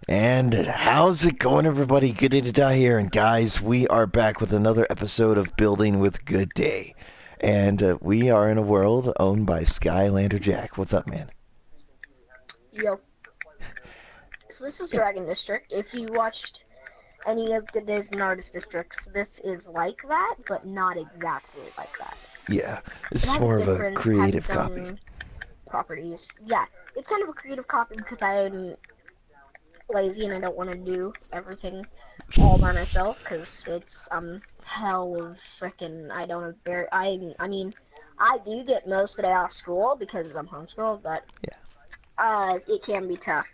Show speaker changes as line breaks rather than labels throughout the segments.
And how's it going, everybody? Good day to die here. And guys, we are back with another episode of Building with Good Day. And we are in a world owned by Skylander Jack. What's up, man?
Yo. So this is
Yeah,
Dragon District. If you watched any of Good Days and Artist Districts, this is like that, but not exactly like that.
yeah. This
It
is more of a
has
creative
its
copy.
own properties. Yeah, it's kind of a creative copy because I'm lazy and I don't want to do everything all by myself because it's hell of frickin' I don't have very I mean I do get most of the day off school because I'm homeschooled, but
Yeah.
it can be tough.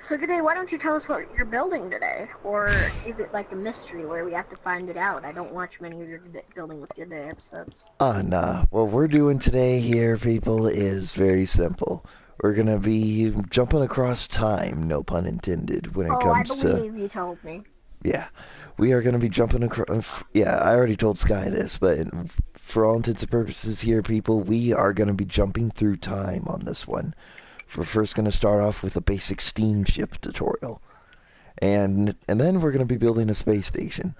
So today, why don't you tell us what you're building today? Or is it like a mystery where we have to find it out? I don't watch many of your Building with Good Day episodes.
Nah. What we're doing today here, people, is very simple. We're gonna be jumping across time, no pun intended, when it
Oh, I
comes to.
believe you told me.
Yeah. We are gonna be jumping across. Yeah, I already told Sky this, but for all intents and purposes here, people, we are going to be jumping through time on this one. We're first going to start off with a basic steamship tutorial, and then we're going to be building a space station.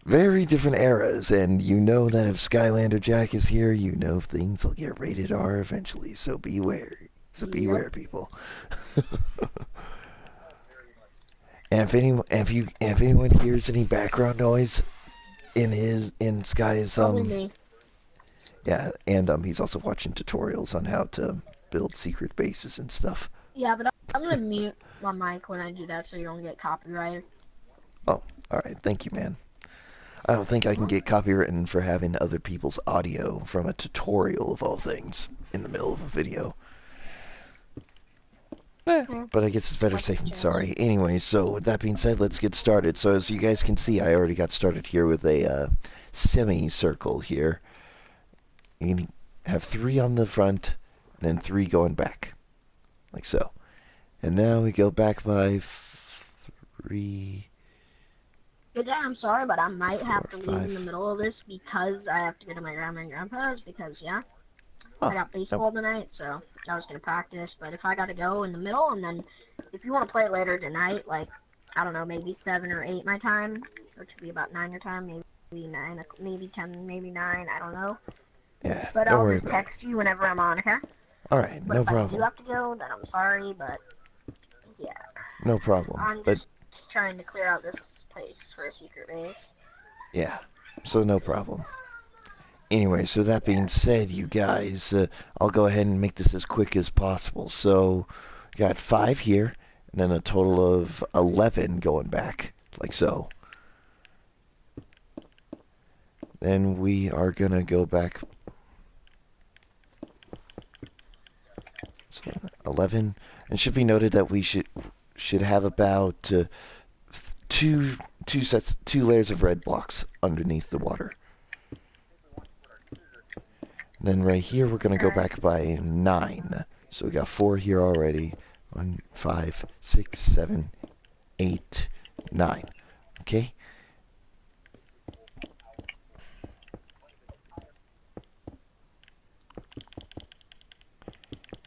Very different eras, and you know that if Skylander Jack is here, you know things will get rated R eventually. So beware. So
Yep.
beware, people. And if anyone hears any background noise in Sky's
Probably me.
yeah, and he's also watching tutorials on how to build secret bases and stuff.
Yeah, but I'm gonna mute my mic when I do that so you don't get copyrighted.
Oh, all right, thank you, man. I don't think I can
Huh?
get copywritten for having other people's audio from a tutorial of all things in the middle of a video.
Yeah,
But I guess it's better
might
safe
take a
than
chance.
sorry. Anyway, so with that being said, let's get started. So as you guys can see, I already got started here with a semicircle here. You can have three on the front, and then three going back, like so. And now we go back by three,
Good day, I'm sorry, but I might have
four,
to leave in the
five.
middle of this because I have to go to my grandma and grandpa's because, yeah, I
Oh,
got
no,
baseball tonight, so I was gonna practice. But if I gotta go in the middle, and then if you want to play later tonight, like I don't know, maybe 7 or 8 my time, which would be about 9 your time, maybe 9, maybe 10, maybe 9, I don't know.
yeah,
But
don't
I'll
worry
just
about it.
text you whenever I'm on, okay?
All right,
But
no
if I do
problem,
have to go, then I'm sorry, but yeah,
no problem.
I'm
But
just trying to clear out this place for a secret base.
yeah, so no problem. Anyway, so that being
Yeah.
said, you guys, I'll go ahead and make this as quick as possible. So, got five here, and then a total of 11 going back, like so. Then we are gonna go back. So 11, and should be noted that we should have about two two layers of red blocks underneath the water. Then right here we're gonna go
Alright.
back by 9. So we got 4 here already. 1, 5, 6, 7, 8, 9. Okay.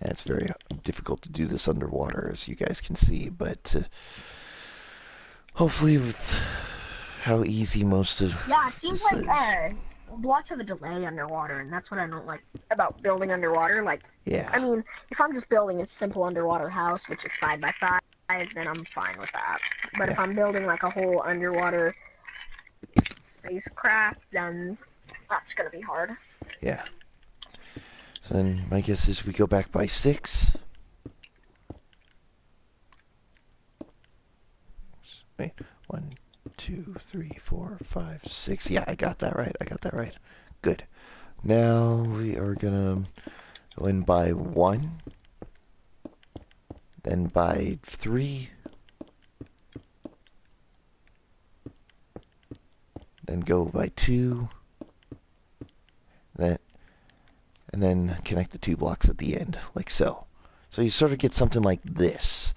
And it's very difficult to do this underwater, as you guys can see, but hopefully with how easy most of
Yeah, it seems
this
like
is.
blocks have a delay underwater, and that's what I don't like about building underwater. Like, I
Yeah,
mean, if I'm just building a simple underwater house, which is 5 by 5, then I'm fine with that. But if
yeah,
I'm building like a whole underwater spacecraft, then that's gonna be hard.
yeah. So then my guess is we go back by 6. Wait, 1, 2, 3, 4, 5, 6. Yeah, I got that right. I got that right. Good. Now we are gonna go in by 1, then by 3, then go by 2, then and then connect the two blocks at the end, like so. So you sort of get something like this.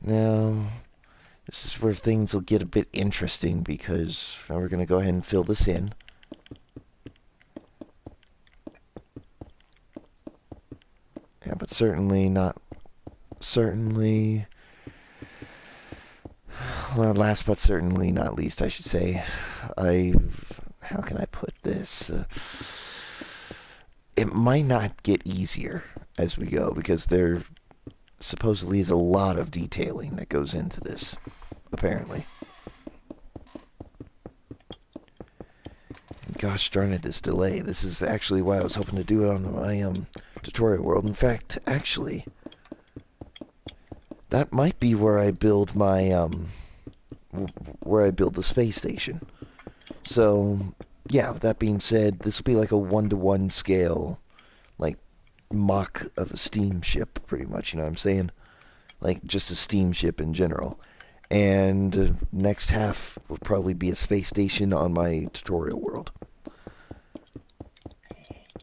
Now, this is where things will get a bit interesting because now we're going to go ahead and fill this in. Yeah, but certainly not certainly, well, last but certainly not least, I should say, I, how can I put this? It might not get easier as we go because there supposedly is a lot of detailing that goes into this, apparently. Gosh darn it, this delay. This is actually why I was hoping to do it on my tutorial world. In fact, actually, that might be where I build my where I build the space station. So, yeah, with that being said, this will be like a one-to-one scale, like mock of a steamship, pretty much. You know what I'm saying? Like just a steamship in general. And next half will probably be a space station on my tutorial world.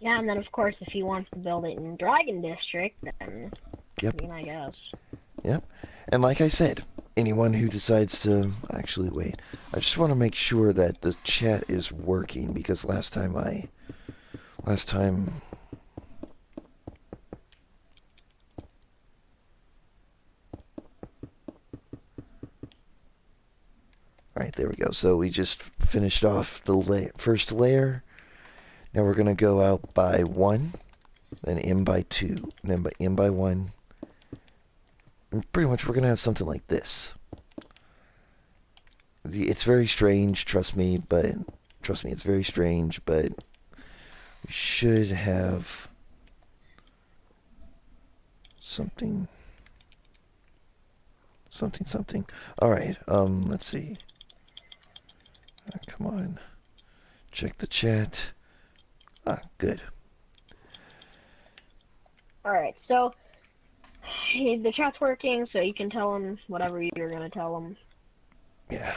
Yeah, and then of course, if he wants to build it in Dragon District, then I
Yep,
mean, I guess.
yep. And like I said, anyone who decides to actually wait, I just want to make sure that the chat is working because last time all right, there we go. So we just finished off the first layer. Now we're going to go out by 1, then in by 2, then in by 1. And pretty much we're going to have something like this. It's very strange, trust me, it's very strange, but we should have something something. All right, let's see. Come on. Check the chat. Ah, good.
Alright, so the chat's working, so you can tell him whatever you're gonna tell him.
Yeah.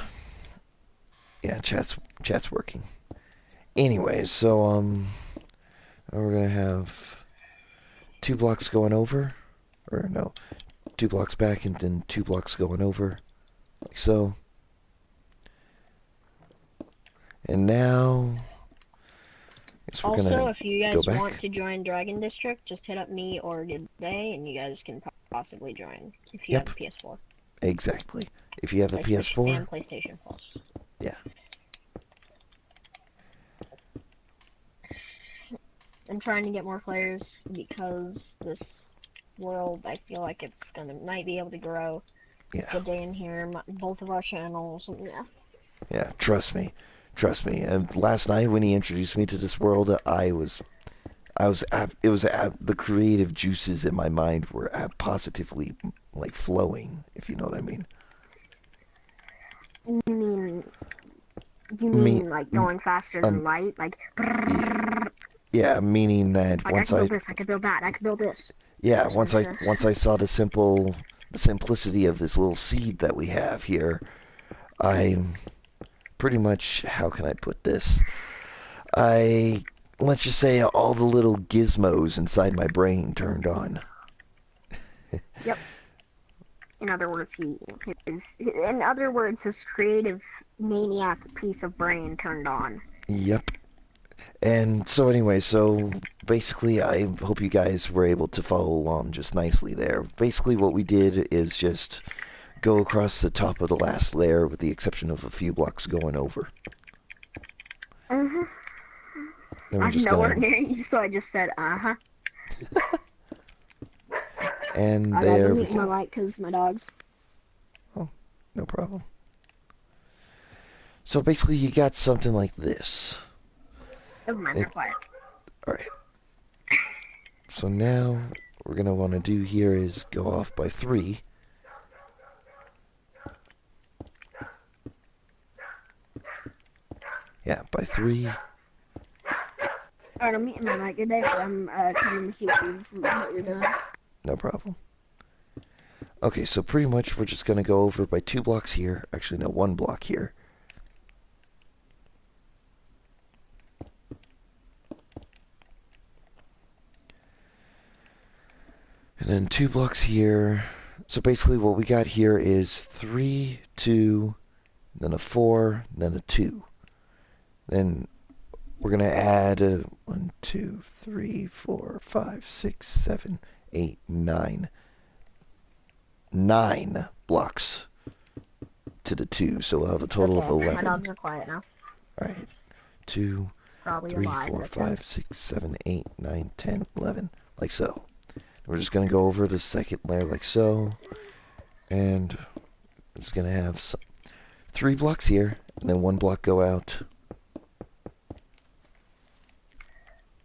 Yeah, chat's working. Anyways, so we're going to have 2 blocks going over or no, 2 blocks back and then 2 blocks going over like so. And now I guess we're
Also,
gonna
if you
go
guys want
back.
to join Dragon District, just hit up me or goodday, and you guys can possibly join if you have
Yep,
a PS4.
exactly. If you have a
I Switch
PS4,
and PlayStation Plus.
yeah,
I'm trying to get more players because this world, I feel like it's gonna might be able to grow.
yeah,
Good day in here, both of our channels, and yeah.
yeah. Trust me. And last night when he introduced me to this world, it was the creative juices in my mind were positively like flowing, if you know what I mean.
You mean you
Me,
mean like going faster than
um,
light? Like,
yeah, meaning that
like I could build this, I could build that, I could build this.
yeah,
Listen to
once
this.
I saw the simplicity of this little seed that we have here, I pretty much, how can I put this? I let's just say all the little gizmos inside my brain turned on.
Yep. In other words, his creative maniac piece of brain turned on.
Yep. And so anyway, so basically I hope you guys were able to follow along just nicely there. Basically what we did is just go across the top of the last layer with the exception of a few blocks going over.
Uh-huh.
Then we're
I'm
just
nowhere
gonna
near you, so I just said, uh-huh.
and
I gotta
there we
mute my
go.
mic because my dogs.
Oh, no problem. So basically you got something like this.
Never mind,
It,
they're quiet.
alright. So now what we're gonna want to do here is go off by 3. Yeah, by 3.
Alright, I'm muting my mic. Good day, but I'm coming to see what you're doing.
No problem. Okay, so pretty much we're just gonna go over by 2 blocks here. Actually, no, 1 block here. And then 2 blocks here. So basically what we got here is 3, 2, then a 4, then a 2. Then we're going to add 1, 2, 3, 4, 5, 6, 7, 8, 9. 9 blocks to the 2, so we'll have a total of
Okay, my
11.
dogs are quiet now.
Alright, 2,
It's probably a
3,
lie,
4,
but okay.
5, 6, 7, 8, 9, 10, 11, like so. We're just going to go over the second layer like so, and I'm just going to have 3 blocks here, and then 1 block go out.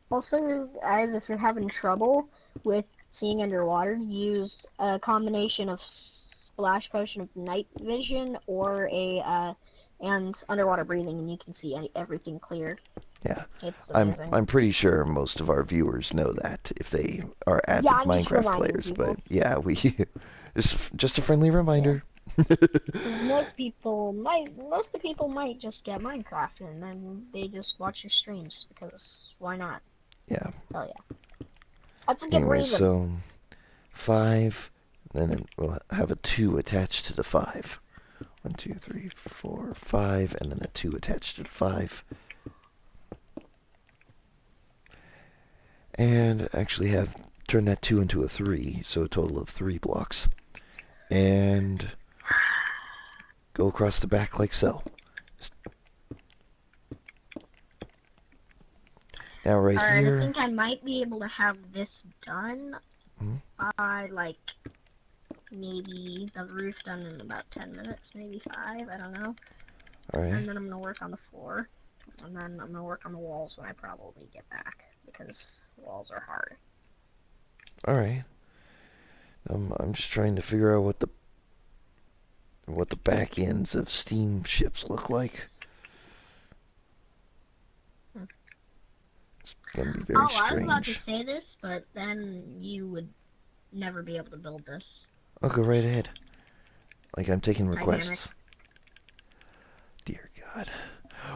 Also, guys, if you're having trouble with seeing underwater, use a combination of splash potion of night vision or and underwater breathing, and you can see everything clear.
Yeah,
It's
I'm
amazing.
I'm pretty sure most of our viewers know that if they are
Yeah,
avid
I'm just
Minecraft
reminding
players. But
people.
yeah, we just a friendly
Yeah,
reminder.
because most of the people might just get Minecraft and then they just watch your streams because why not?
Yeah.
Hell yeah, that's a good
Anyway,
reason.
so 5, then we'll have a 2 attached to the 5. 1, 2, 3, 4, 5, and then a 2 attached to the 5. And actually have turn that 2 into a 3, so a total of 3 blocks. And go across the back like so. Now right
Alright, I
here.
think I might be able to have this done
Hmm,
by like maybe the roof done in about 10 minutes, maybe 5, I don't know.
Alright.
And then I'm gonna work on the floor. And then I'm gonna work on the walls when I probably get back because walls are hard.
Alright. I'm just trying to figure out what the back ends of steamships look like.
Hmm.
It's gonna be very
Oh, I was about to
strange.
say this, but then you would never be able to build this.
I'll go right ahead. Like I'm taking
Titanic.
requests. Dear God.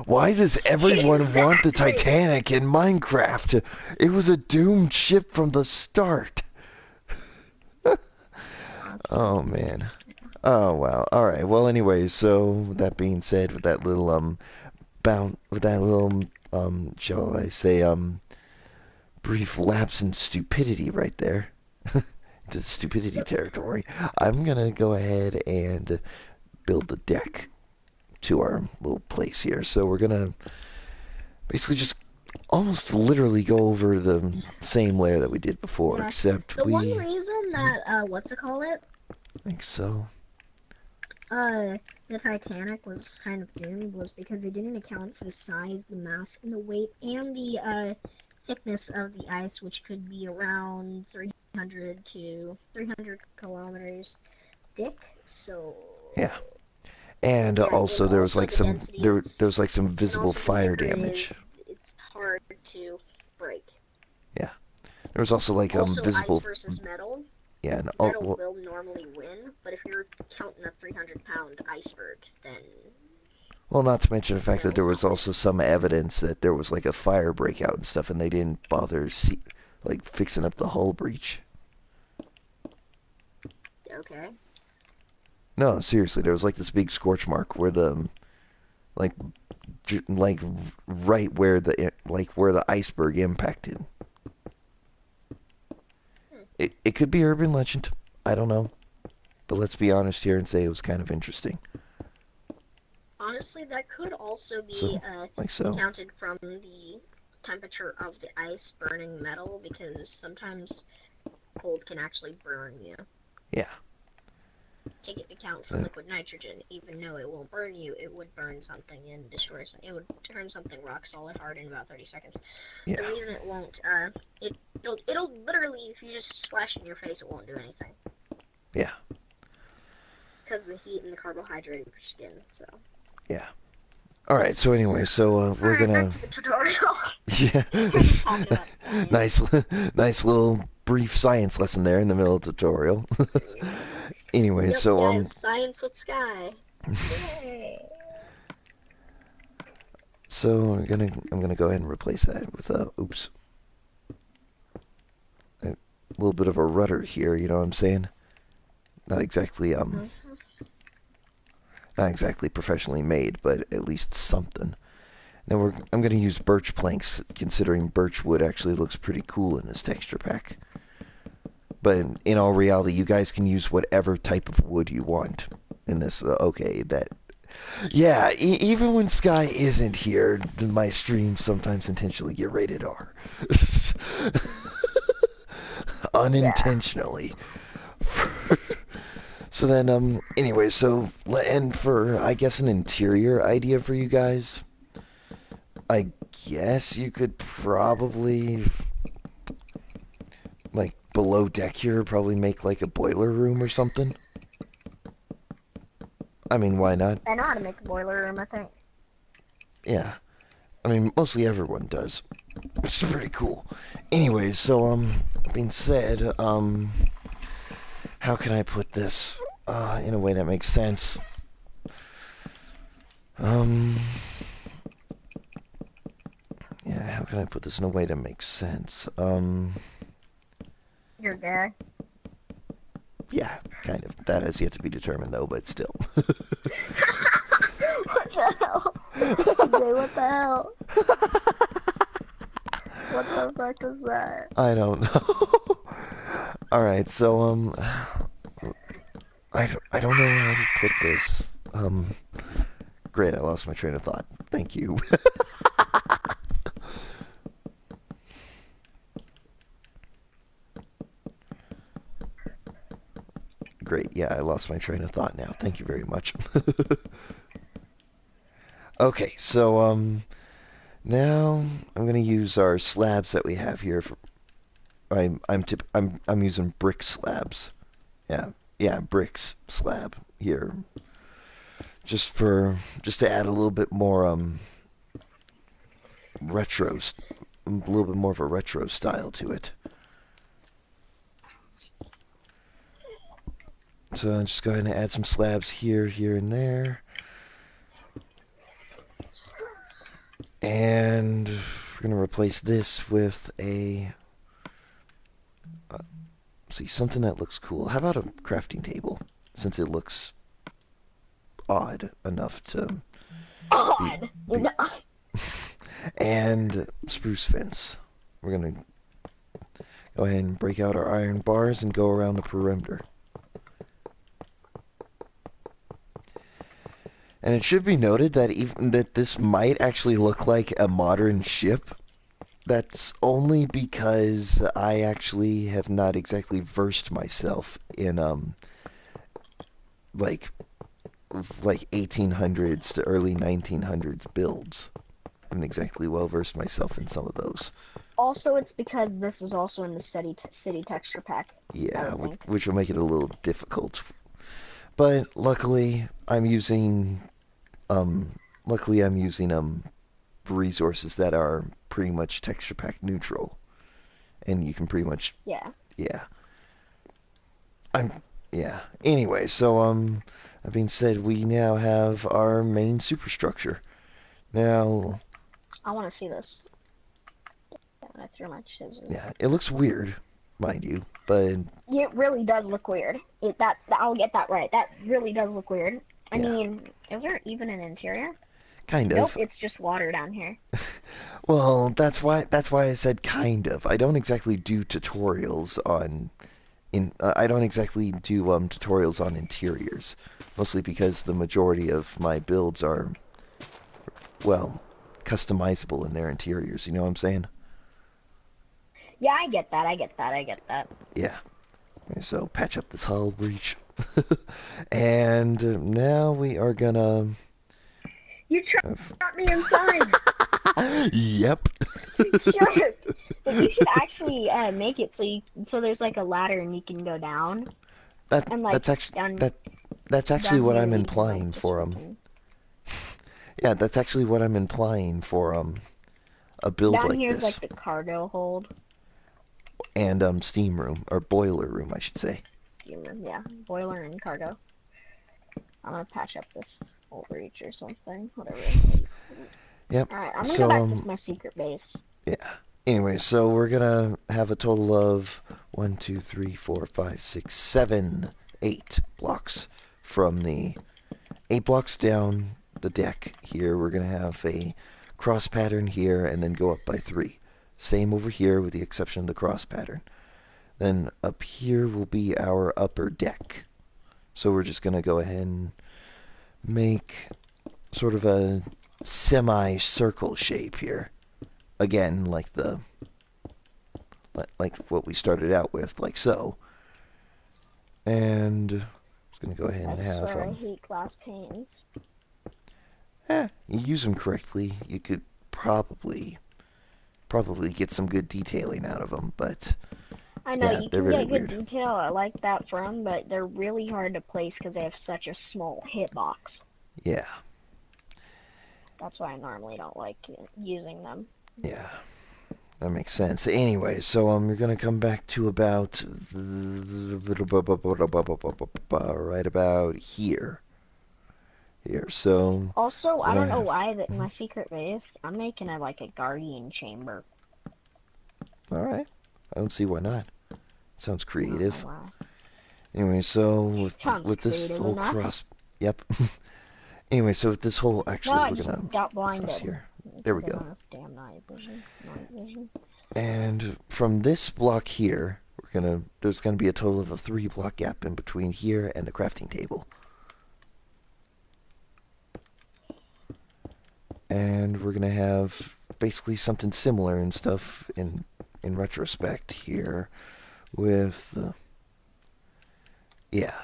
Why does everyone want the
Exactly!
Titanic in Minecraft? It was a doomed ship from the start.
Honestly.
Oh man. Oh wow. All right. Well, anyway. So that being said, with that little with that little shall I say brief lapse in stupidity right there, the stupidity
Yep.
territory, I'm gonna go ahead and build the deck to our little place here. So we're gonna basically just almost literally go over the same layer that we did before,
Yeah.
except
The one
we
reason
hmm,
that, what's it called it?
think so.
Uh, the Titanic was kind of doomed was because they didn't account for the size, the mass, and the weight, and the thickness of the ice, which could be around 300 to 300 kilometers thick. So,
Yeah. And
yeah, and
also there was
also
like
the
some
density,
there was like some
and
visible
also the
fire
kicker
damage.
is it's hard to break.
Yeah. There was also like
Also, ice
visible
versus metal.
yeah, and
Metal
well,
will normally win, but if you're counting a 300-pound iceberg, then
well, not to mention the fact that there
metal's
was
not winning.
also some evidence that there was like a fire breakout and stuff, and they didn't bother like fixing up the hull breach.
Okay.
No, seriously, there was like this big scorch mark where the like like right where the iceberg impacted.
Hmm.
It could be urban legend. I don't know, but let's be honest here and say it was kind of interesting.
Honestly, that could also be
So, like so.
accounted from the temperature of the ice burning metal because sometimes cold can actually burn you.
Yeah.
Take into account for
Uh,
liquid nitrogen, even though it won't burn you, it would burn something and destroy something. It would turn something rock solid hard in about 30 seconds. The
yeah.
reason it won't, it'll literally, if you just splash it in your face, it won't do anything.
Yeah.
Because of the heat and the carbohydrate of your skin, so.
Yeah. All right. So anyway, we're
Alright, back
gonna
to the tutorial.
yeah.
We're just talking about science.
nice nice little brief science lesson there in the middle of the tutorial. Anyway,
Yep,
so
guys, science with Sky. Yay!
so I'm gonna go ahead and replace that with oops, a little bit of a rudder here. You know what I'm saying? Not exactly
Mm-hmm.
not exactly professionally made, but at least something. Now I'm gonna use birch planks, considering birch wood actually looks pretty cool in this texture pack. But in all reality, you guys can use whatever type of wood you want in this. Okay, that yeah. Even when Sky isn't here, my streams sometimes intentionally get rated R,
Yeah.
unintentionally. So then, anyway, so and for I guess an interior idea for you guys, I guess you could probably like below deck here, probably make like a boiler room or something. I mean, why not?
I know how to make a boiler room, I think.
Yeah. I mean, mostly everyone does, which is pretty cool. Anyways, so that being said, how can I put this in a way that makes sense? Um, yeah, how can I put this in a way that makes sense?
You're gay.
Yeah, kind of. That has yet to be determined, though, but still.
What the hell? CJ, what the hell? What the fuck is that?
I don't know. All right, so I don't know how to put this. Great, I lost my train of thought. Thank you. Great, yeah, I lost my train of thought now. Thank you very much. Okay, so now I'm gonna use our slabs that we have here. I'm using brick slabs. Yeah, yeah, bricks slab here, just to add a little bit more retro, a little bit more of a retro style to it. So I'll just go ahead and add some slabs here, here, and there. And we're going to replace this with a, see, something that looks cool. How about a crafting table? Since it looks odd enough to be,
Odd.
be and spruce fence. We're going to go ahead and break out our iron bars and go around the perimeter. And it should be noted that even that this might actually look like a modern ship. That's only because I actually have not exactly versed myself in like 1800s to early 1900s builds. I haven't exactly well versed myself in some of those.
Also, it's because this is also in the city texture pack, I
Yeah,
would think.
which will make it a little difficult. But um luckily I'm using resources that are pretty much texture pack neutral, and you can pretty much
Yeah.
yeah. I'm yeah. Anyway, so that being said, we now have our main superstructure. Now,
I want to see this. I threw my chisel.
yeah, it looks weird, mind you, but
It really does look weird. I'll get that right. That really does look weird. I
yeah,
mean, is there even an interior?
kind
Nope,
of.
it's just water down here.
Well, that's why I said kind of. I don't exactly do tutorials on I don't exactly do tutorials on interiors, mostly because the majority of my builds are well customizable in their interiors. You know what I'm saying?
Yeah, I get that. I get that. I get that.
Yeah. So patch up this hull breach, and now we are gonna.
You trapped me inside.
Yep.
You should. But you should actually make it so there's like a ladder and you can go down
That
and like
that's actually
down
that that's actually
down
what
here
I'm
you can like
implying
just
for
freaking
yeah, that's actually what I'm implying for a build
down
like
here is
this.
like the cargo hold.
And steam room or boiler room, I should say.
Steam room, yeah. Boiler and cargo. I'm gonna patch up this old reach or something. Whatever.
Yep.
Alright, I'm gonna go
So
back to my secret base.
yeah. Anyway, so we're gonna have a total of 8 blocks from the 8 blocks down the deck here. We're gonna have a cross pattern here and then go up by 3. Same over here with the exception of the cross pattern. Then up here will be our upper deck. So we're just going to go ahead and make sort of a semi-circle shape here. Again, like what we started out with, like so. And I'm just going to go ahead
I
and have
swear I hate glass panes.
you use them correctly, you could probably get some good detailing out of them, but
I know
yeah,
you
they're
can
very
get good
weird.
detail. I like that from, but they're really hard to place because they have such a small hitbox.
Yeah,
That's why I normally don't like using them.
yeah, that makes sense. Anyway, so you're gonna come back to about right about here. Here, so
Also,
we're
I
gonna
don't know
have.
why, that in my secret base, I'm making it like a guardian chamber.
All right, I don't see why not. Sounds
I don't know
creative.
why.
Anyway, so
Sounds
with this
creative
whole
enough.
cross, yep. Anyway, so with this whole,
No,
actually,
I
we're
just
gonna
got
cross
blinded
here. There we
because I
go.
don't have damn night vision. Night vision.
And from this block here, there's gonna be a total of a 3 block gap in between here and the crafting table. And we're gonna have basically something similar and stuff in retrospect here with yeah,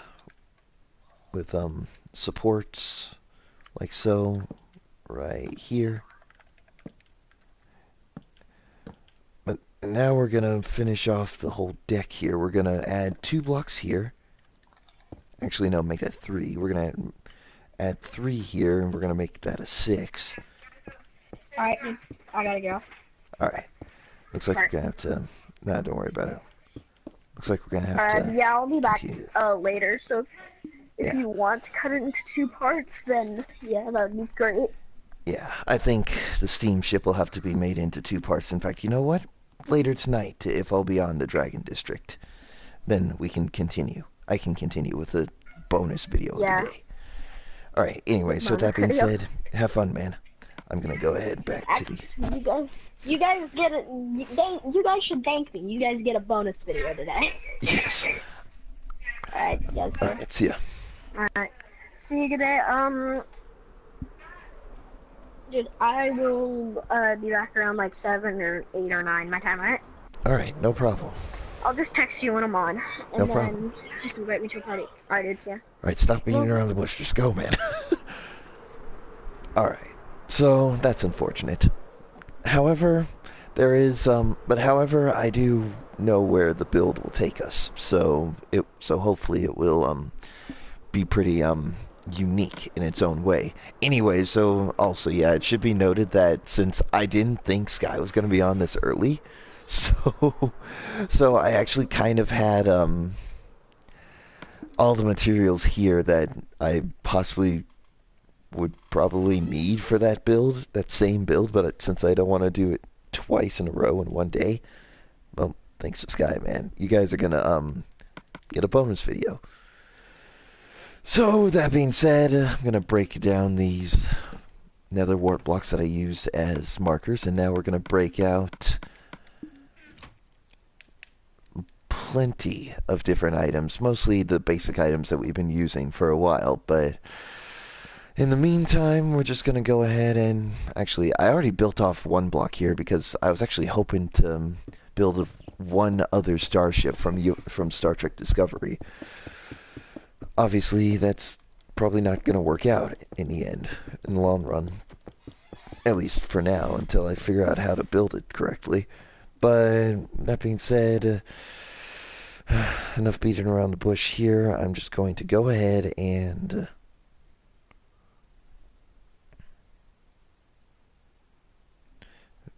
with supports like so right here. But now we're gonna finish off the whole deck here. We're gonna add 2 blocks here. Actually, no, make that 3. We're gonna add 3 here, and we're gonna make that a 6.
Alright, I gotta go.
All right. Looks like
Sorry.
we're gonna have to. Nah, don't worry about it. Looks like we're gonna have
Alright,
to
yeah, I'll be back
continue.
later, so if
Yeah,
you want to cut it into 2 parts, then yeah, that'd be great.
yeah. I think the steamship will have to be made into 2 parts. In fact, you know what? Later tonight, if I'll be on the Dragon District, then we can continue. I can continue with the bonus video of the
Yeah,
day. All right. Anyway, so with that
bonus
being
video.
said, have fun, man. I'm gonna go ahead back to the.
Actually, you guys get it. You guys should thank me. You guys get a bonus video today.
Yes.
Alright, you guys
All
good?
right. See ya.
Alright. See you today. Dude, I will be back around like 7 or 8 or 9 my time, alright?
All right. No problem.
I'll just text you when I'm on,
No
and
problem.
then just invite me to a party. Alright, dudes, yeah.
All right. Stop beating
Well,
around the bush. Just go, man. All right. So that's unfortunate. However, however, I do know where the build will take us. So hopefully it will be pretty unique in its own way. Anyway, so also yeah, it should be noted that since I didn't think Sky was going to be on this early, so so I actually kind of had all the materials here that I possibly would probably need for that build, that same build, but since I don't want to do it twice in a row in one day, well, thanks to Sky, man. You guys are gonna get a bonus video. So with that being said, I'm gonna break down these nether wart blocks that I used as markers, and now we're gonna break out plenty of different items, mostly the basic items that we've been using for a while, but in the meantime, we're just going to go ahead and actually, I already built off 1 block here because I was actually hoping to build one other starship from Star Trek Discovery. Obviously, that's probably not going to work out in the end, in the long run. At least for now, until I figure out how to build it correctly. But that being said, enough beating around the bush here. I'm just going to go ahead and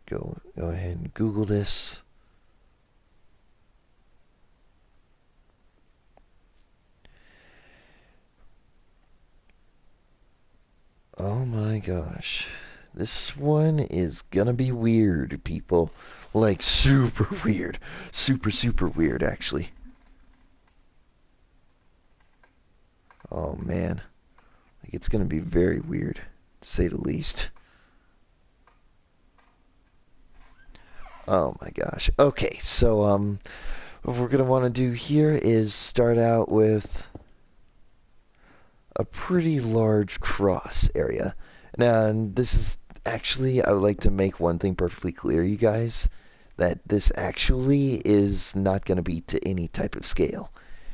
go ahead and Google this. Oh my gosh. This one is gonna be weird, people. Like, super weird. Super weird, actually. Oh man. Like, it's gonna be very weird, to say the least. Oh my gosh. Okay, so, What we're going to want to do here is start out with a pretty large cross area. Now, and this is actually, I would like to make one thing perfectly clear, you guys, that this actually is not going to be to any type of scale.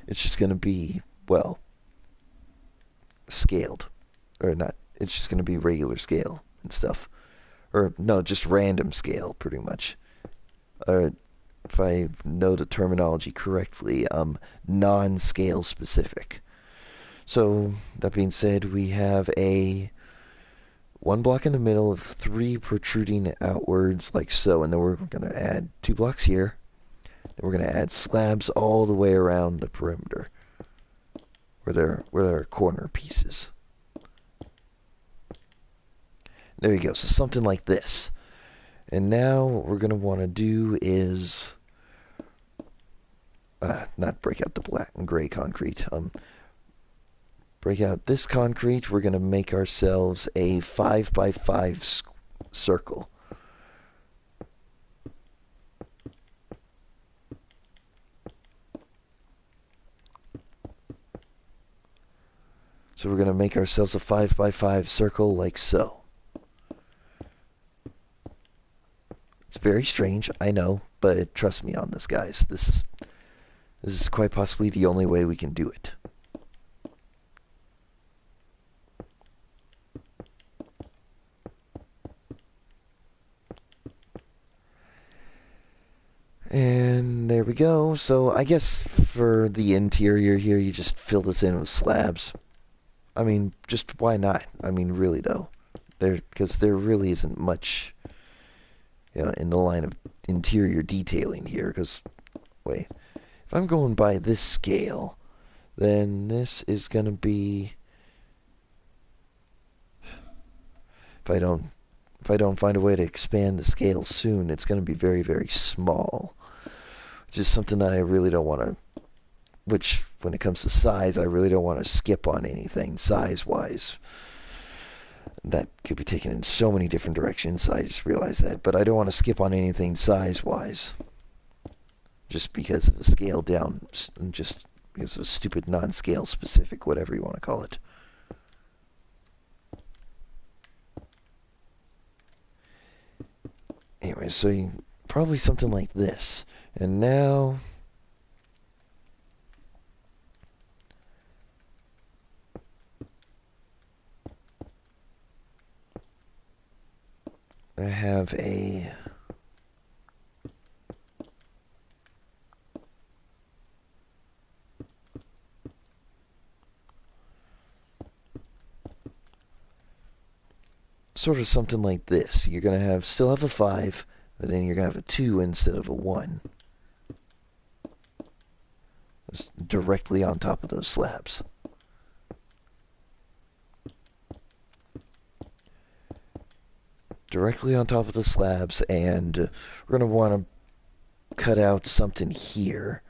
It's just going to be, well, scaled. Or not, it's just going to be regular scale and stuff. Or, no, just random scale, pretty much. Or, if I know the terminology correctly, non-scale specific. So, that being said, we have a one block in the middle of three protruding outwards like so, and then we're going to add 2 blocks here. Then we're going to add slabs all the way around the perimeter where there are corner pieces. There you go. So something like this. And now what we're going to want to do is not break out the black and gray concrete. Break out this concrete. We're going to make ourselves a 5x5 circle. So we're going to make ourselves a 5x5 circle like so. It's very strange, I know, but trust me on this, guys. This is quite possibly the only way we can do it. And there we go. So I guess for the interior here, you just fill this in with slabs. I mean, just why not? I mean, really though, because there really isn't much, in the line of interior detailing here. Because wait, if I'm going by this scale, then this is gonna be, if I don't find a way to expand the scale soon, it's gonna be very, very small. Which is something that I really don't want to. Which, when it comes to size, I really don't want to skip on anything size-wise. That could be taken in so many different directions. I just realized that, but I don't want to skip on anything size-wise, just because of the scale down, just because of a stupid non-scale specific, whatever you want to call it. Anyway, so probably something like this. And now I have a sort of something like this. You're going to still have a 5, but then you're going to have a 2 instead of a 1. Just directly on top of those slabs. Directly on top of the slabs, and we're going to want to cut out something here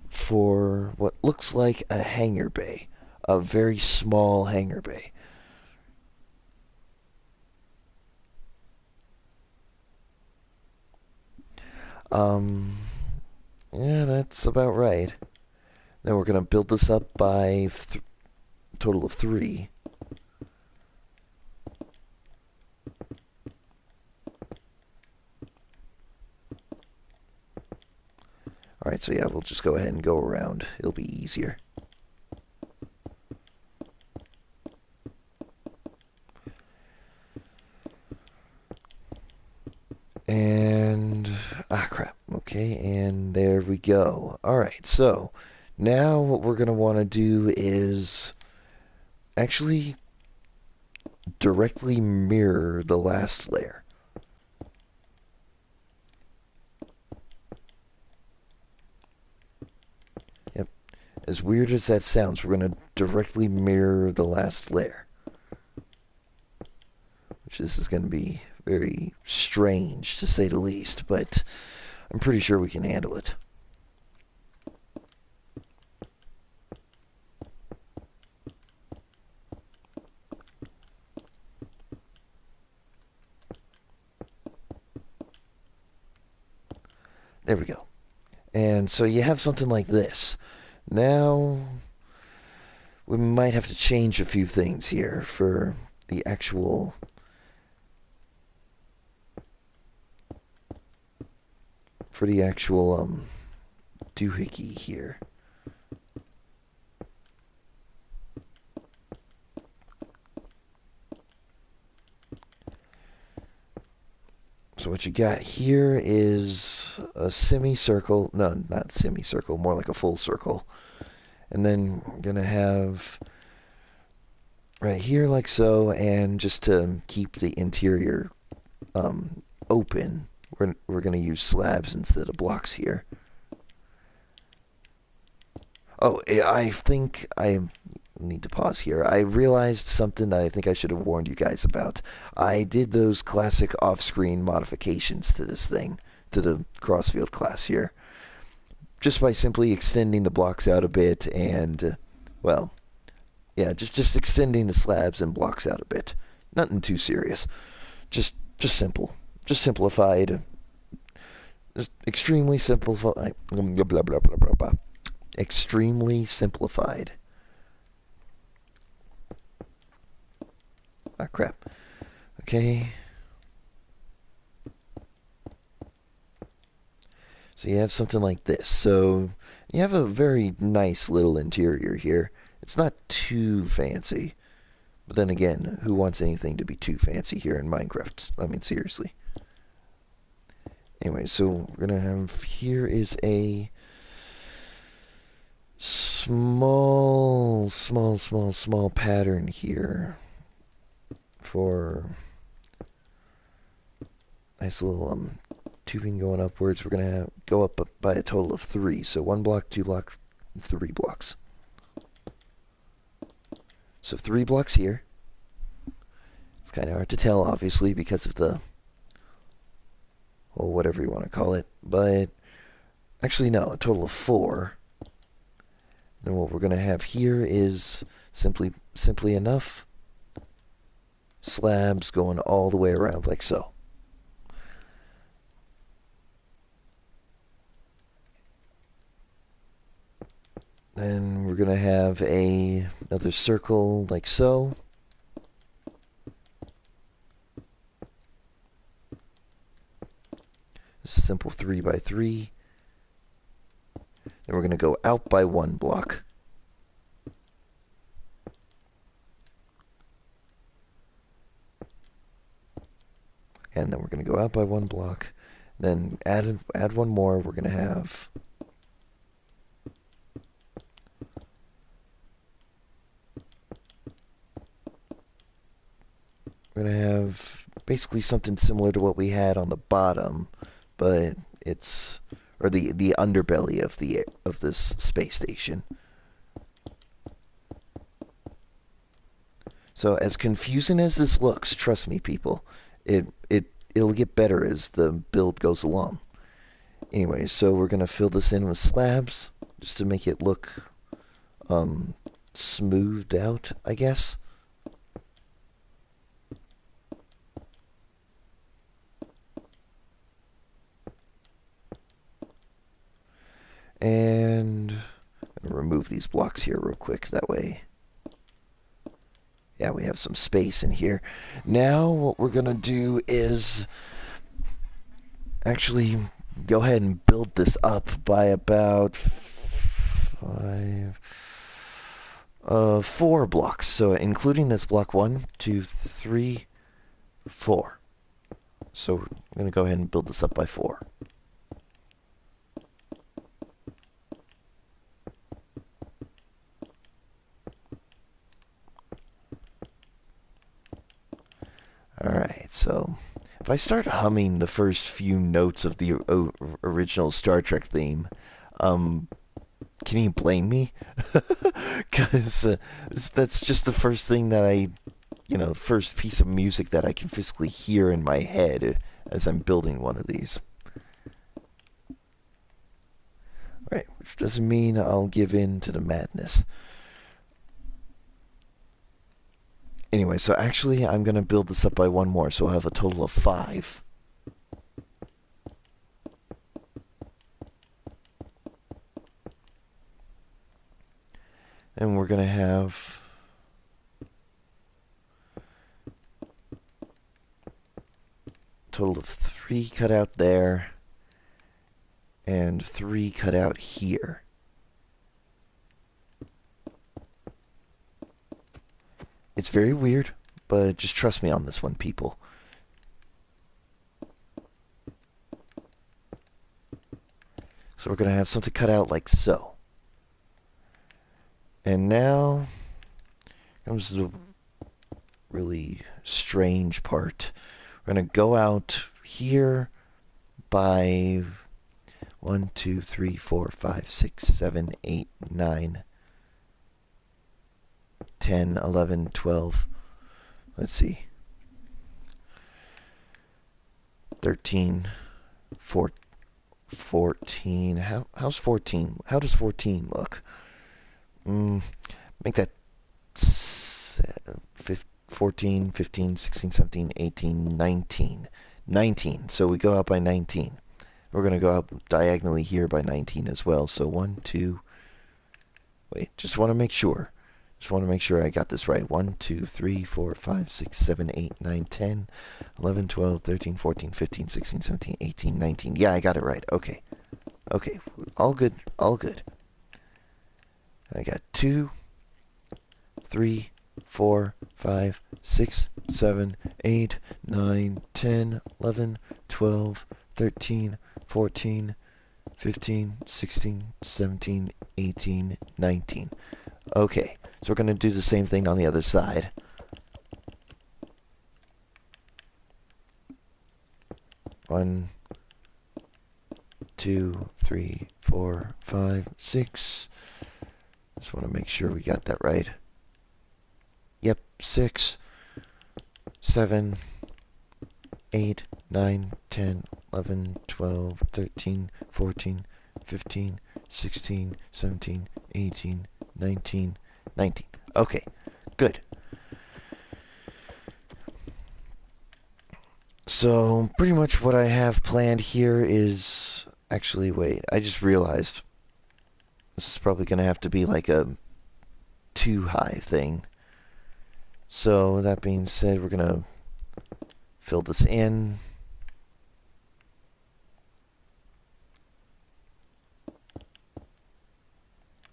for what looks like a hangar bay. A very small hangar bay. Um, yeah, that's about right. Then we're going to build this up by a total of 3. Alright, so yeah, we'll just go ahead and go around. It'll be easier. And, crap. Okay, and there we go. Alright, so now what we're going to want to do is actually directly mirror the last layer. Yep. As weird as that sounds, we're going to directly mirror the last layer. Which this is going to be very strange, to say the least, but I'm pretty sure we can handle it. There we go. And so you have something like this. Now we might have to change a few things here the actual for the actual doohickey here. So what you got here is a semicircle. No, not semicircle, more like a full circle. And then we're going to have right here like so, and just to keep the interior open, we're going to use slabs instead of blocks here. Oh, I think I need to pause here. I realized something that I think I should have warned you guys about. I did those classic off-screen modifications to this thing, to the Crossfield class here, just by simply extending the blocks out a bit and, well, yeah, just extending the slabs and blocks out a bit. Nothing too serious. Just simple. Just simplified. Just extremely simplified. Blah, blah, blah, blah, blah, blah. Extremely simplified. Ah, crap. Okay. So you have something like this. So you have a very nice little interior here. It's not too fancy. But then again, who wants anything to be too fancy here in Minecraft? I mean, seriously. Anyway, so we're going to have here is a small pattern here for nice little tubing going upwards. We're going to go up by a total of 3. So 1 block, 2 block, 3 blocks. So 3 blocks here. It's kind of hard to tell, obviously, because of the, well, whatever you want to call it. But actually, no, a total of 4. And what we're going to have here is simply enough slabs going all the way around like so. Then we're going to have another circle like so. This is simple 3 by 3. Then we're going to go out by 1 block. And then we're going to go out by 1 block. Then add one more. We're going to have basically something similar to what we had on the bottom, but it's or the underbelly of this space station. So as confusing as this looks, trust me, people, it'll get better as the build goes along. Anyway, so we're gonna fill this in with slabs just to make it look smoothed out, I guess. And I'm gonna remove these blocks here real quick. That way, yeah, we have some space in here. Now what we're gonna do is actually go ahead and build this up by about 4 blocks. So including this block 1, 2, 3, 4. So I'm gonna go ahead and build this up by 4. Alright, so if I start humming the first few notes of the original Star Trek theme, um, can you blame me? Because that's just the first thing that first piece of music that I can physically hear in my head as I'm building one of these. Right, which doesn't mean I'll give in to the madness. Anyway, so actually I'm going to build this up by 1 more, so I'll have a total of 5. gonna have a total of 3 cut out there and 3 cut out here. It's very weird, but just trust me on this one, people. So we're going to have something cut out like so. And now comes the really strange part. We're going to go out here by 1, 2, 3, 4, 5, 6, 7, 8, 9, 10, 11, 12. Let's see. 13, 14. 14. How's 14? How does 14 look? Make that 14, 15, 16, 17, 18, 19. 19. So we go out by 19. We're going to go out diagonally here by 19 as well. So 1, 2. Wait, just want to make sure. Just want to make sure I got this right. 1, 2, 3, 4, 5, 6, 7, 8, 9, 10, 11, 12, 13, 14, 15, 16, 17, 18, 19. Yeah, I got it right. Okay. Okay. All good. All good. I got 2, 3, 4, 5, 6, 7, 8, 9, 10, 11, 12, 13, 14, 15, 16, 17, 18, 19. Okay. So we're going to do the same thing on the other side. One, 2, 3, 4, 5, 6. Just want to make sure we got that right. Yep, 6, 7, 8, 9, 10, 11, 12, 13, 14, 15, 16, 17, 18, 19, 19. Okay, good. So, pretty much what I have planned here is... Actually, wait, I just realized this is probably going to have to be like a 2 high thing. So, that being said, we're going to fill this in.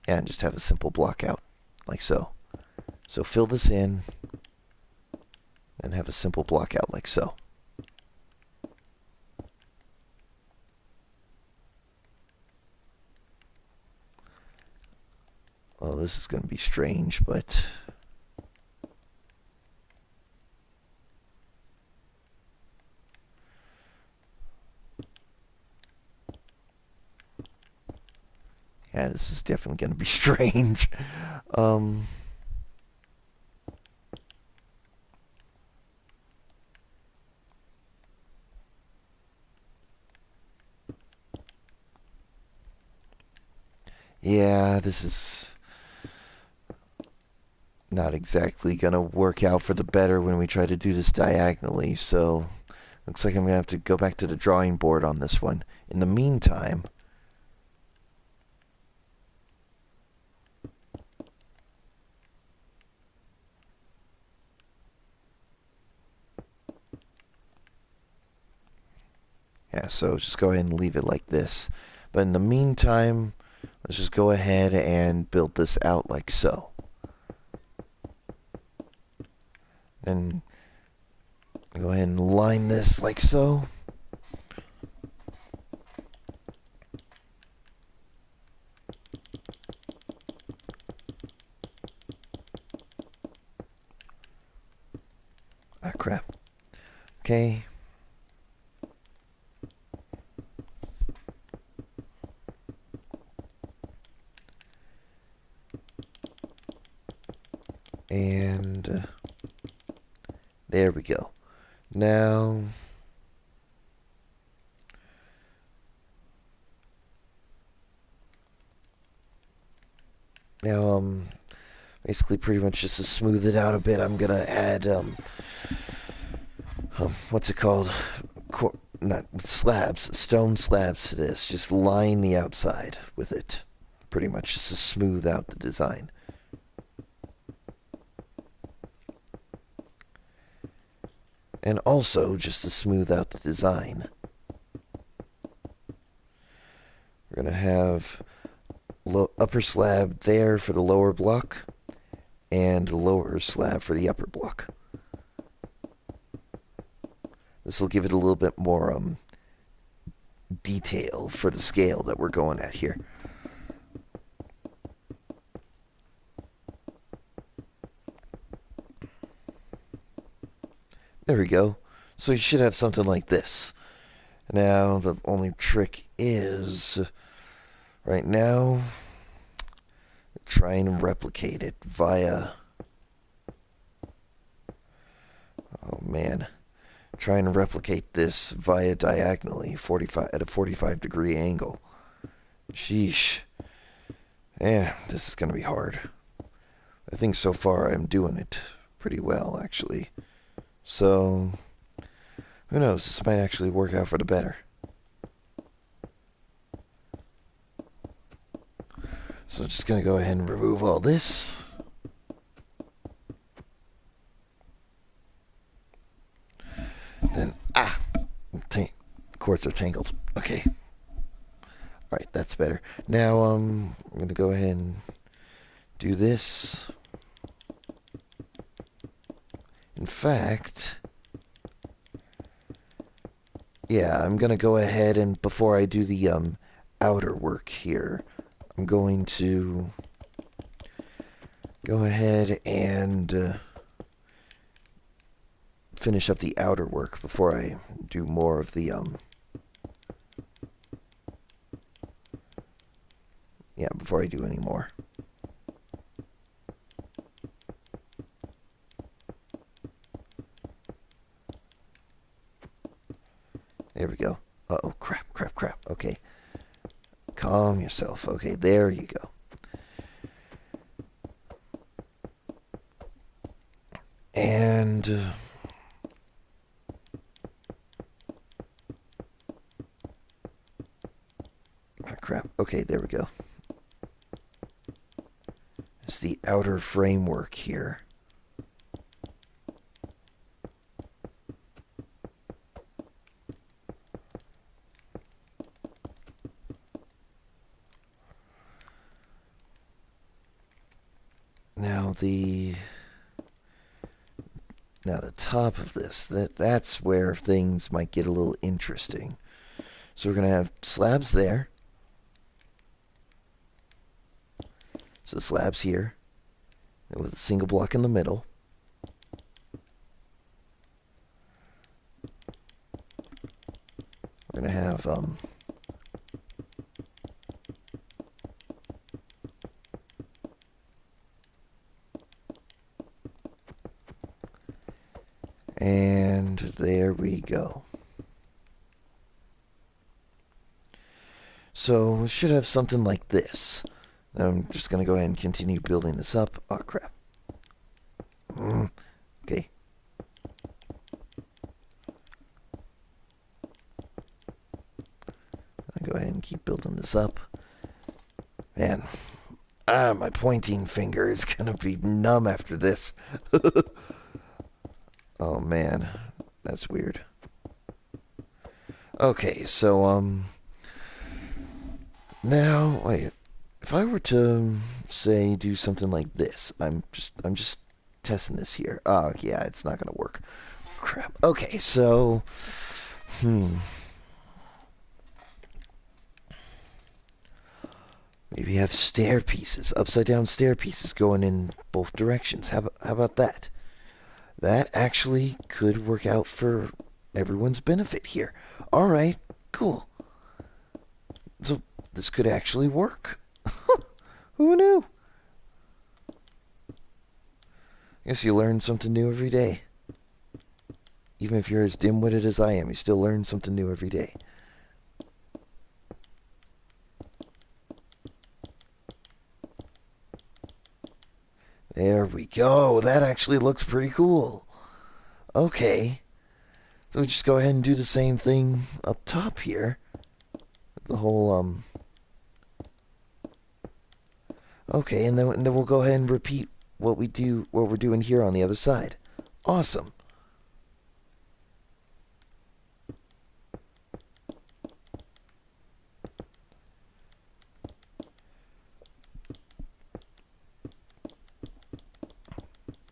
And just have a simple block out, like so. So fill this in, and have a simple block out like so. Well, this is going to be strange, but... Yeah, this is definitely going to be strange. Yeah, this is not exactly going to work out for the better when we try to do this diagonally, so looks like I'm going to have to go back to the drawing board on this one. In the meantime... Yeah, so just go ahead and leave it like this. But in the meantime, let's just go ahead and build this out like so. And go ahead and line this like so. Ah, crap. Okay. And there we go. Now basically pretty much just to smooth it out a bit, I'm gonna add what's it called? Not slabs, stone slabs to this. Just line the outside with it, pretty much just to smooth out the design. And also, just to smooth out the design, we're going to have upper slab there for the lower block and lower slab for the upper block. This will give it a little bit more detail for the scale that we're going at here. There we go. So you should have something like this. Now, the only trick is, right now, try and replicate it via, oh man, try and replicate this via diagonally 45 at a 45-degree angle. Sheesh. Yeah, this is going to be hard. I think so far I'm doing it pretty well, actually. So, who knows? This might actually work out for the better. So just going to go ahead and remove all this. Then, cords are tangled. Okay. Alright, that's better. Now, I'm going to go ahead and do this. In fact, yeah, I'm going to go ahead and, before I do the outer work here, I'm going to go ahead and finish up the outer work before I do more of the yeah, before I do any more. There we go. Uh-oh, crap. Okay. Calm yourself. Okay, there you go. And crap. Okay, there we go. It's the outer framework here. Now the top of this, that's where things might get a little interesting. So we're going to have slabs there. So slabs here, and with a single block in the middle. We're going to have and there we go. So we should have something like this. I'm just going to go ahead and continue building this up. Oh, crap. Okay. I'll go ahead and keep building this up. Man, my pointing finger is going to be numb after this. Oh, man. That's weird. Okay, so, now, wait. If I were to, say, do something like this, I'm just testing this here. Oh, yeah, it's not gonna work. Crap. Okay, so, maybe have stair pieces, upside down stair pieces going in both directions. How about that? That actually could work out for everyone's benefit here. All right, cool. So this could actually work. Who knew? Guess you learn something new every day. Even if you're as dim-witted as I am, you still learn something new every day. There we go. That actually looks pretty cool. Okay. So we just go ahead and do the same thing up top here. The whole, Okay, and then we'll go ahead and repeat what we're doing here on the other side. Awesome.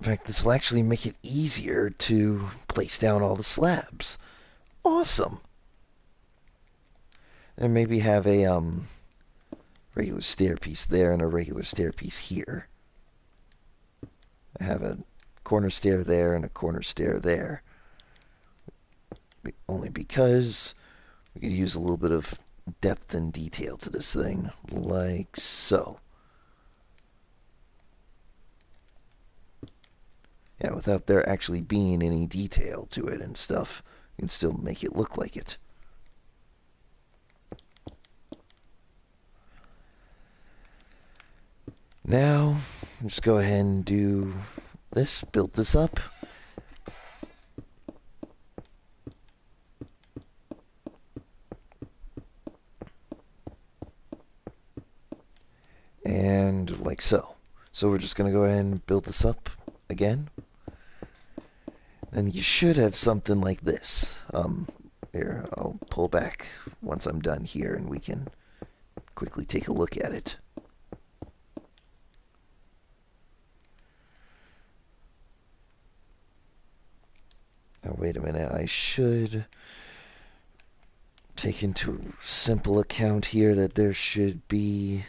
fact, this will actually make it easier to place down all the slabs. Awesome. And maybe have a regular stairpiece there and a regular stairpiece here. I have a corner stair there and a corner stair there. Only because we could use a little bit of depth and detail to this thing, like so. Yeah, without there actually being any detail to it and stuff, you can still make it look like it. Now, just go ahead and do this, build this up. And like so. So we're just going to go ahead and build this up again. And you should have something like this. Here, I'll pull back once I'm done here and we can quickly take a look at it. Now, wait a minute. I should take into simple account here that there should be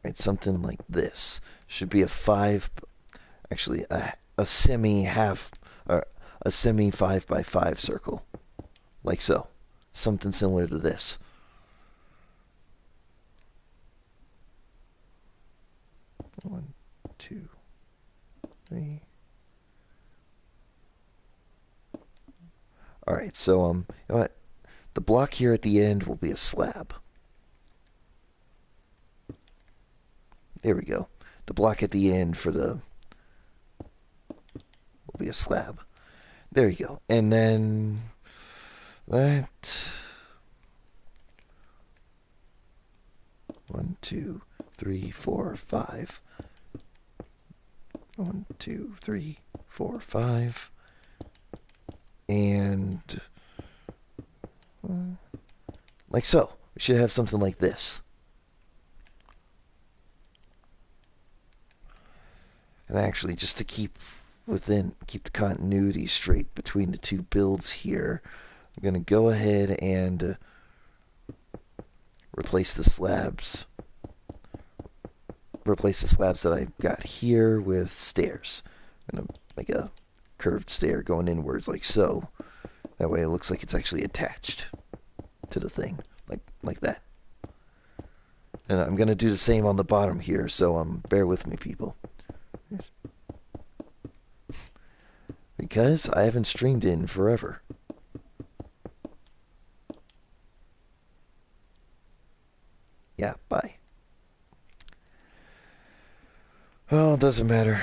right, something like this. Should be a five, actually a semi half, or a semi 5 by 5 circle, like so. Something similar to this. One, two, three. All right, so you know what? The block here at the end will be a slab. There we go. The block at the end for the will be a slab. There you go. And then that 1, 2, 3, 4, 5. 1, 2, 3, 4, 5. And like so. We should have something like this. And actually, just to keep the continuity straight between the two builds here, I'm going to go ahead and replace the slabs. Replace the slabs that I've got here with stairs. I'm going to make a curved stair going inwards like so. That way it looks like it's actually attached to the thing, like that. And I'm going to do the same on the bottom here, so bear with me, people. Because I haven't streamed in forever. Yeah, bye. Well, it doesn't matter.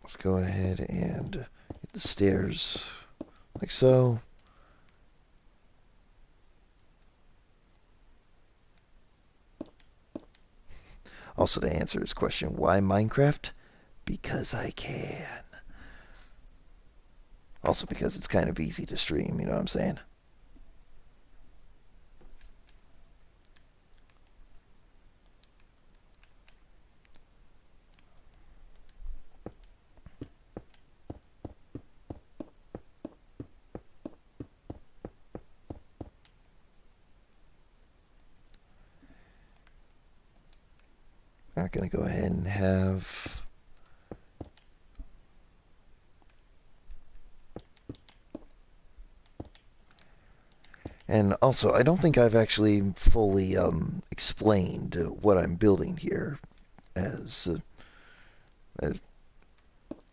Let's go ahead and get the stairs like so. Also, to answer his question, why Minecraft? Because I can. Also, because it's kind of easy to stream, you know what I'm saying? I'm not going to go ahead and have. And also, I don't think I've actually fully explained what I'm building here as as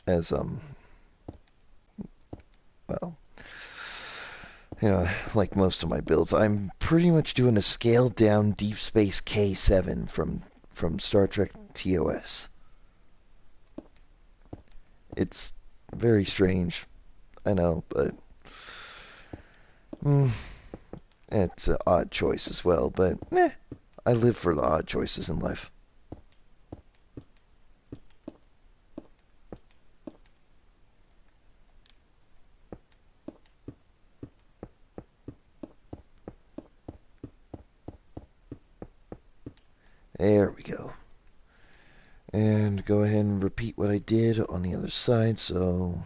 as well, you know, like most of my builds, I'm pretty much doing a scaled down Deep Space K7 from Star Trek TOS. It's very strange, I know, but Mm, it's an odd choice as well, but I live for the odd choices in life. There we go. And go ahead and repeat what I did on the other side. So,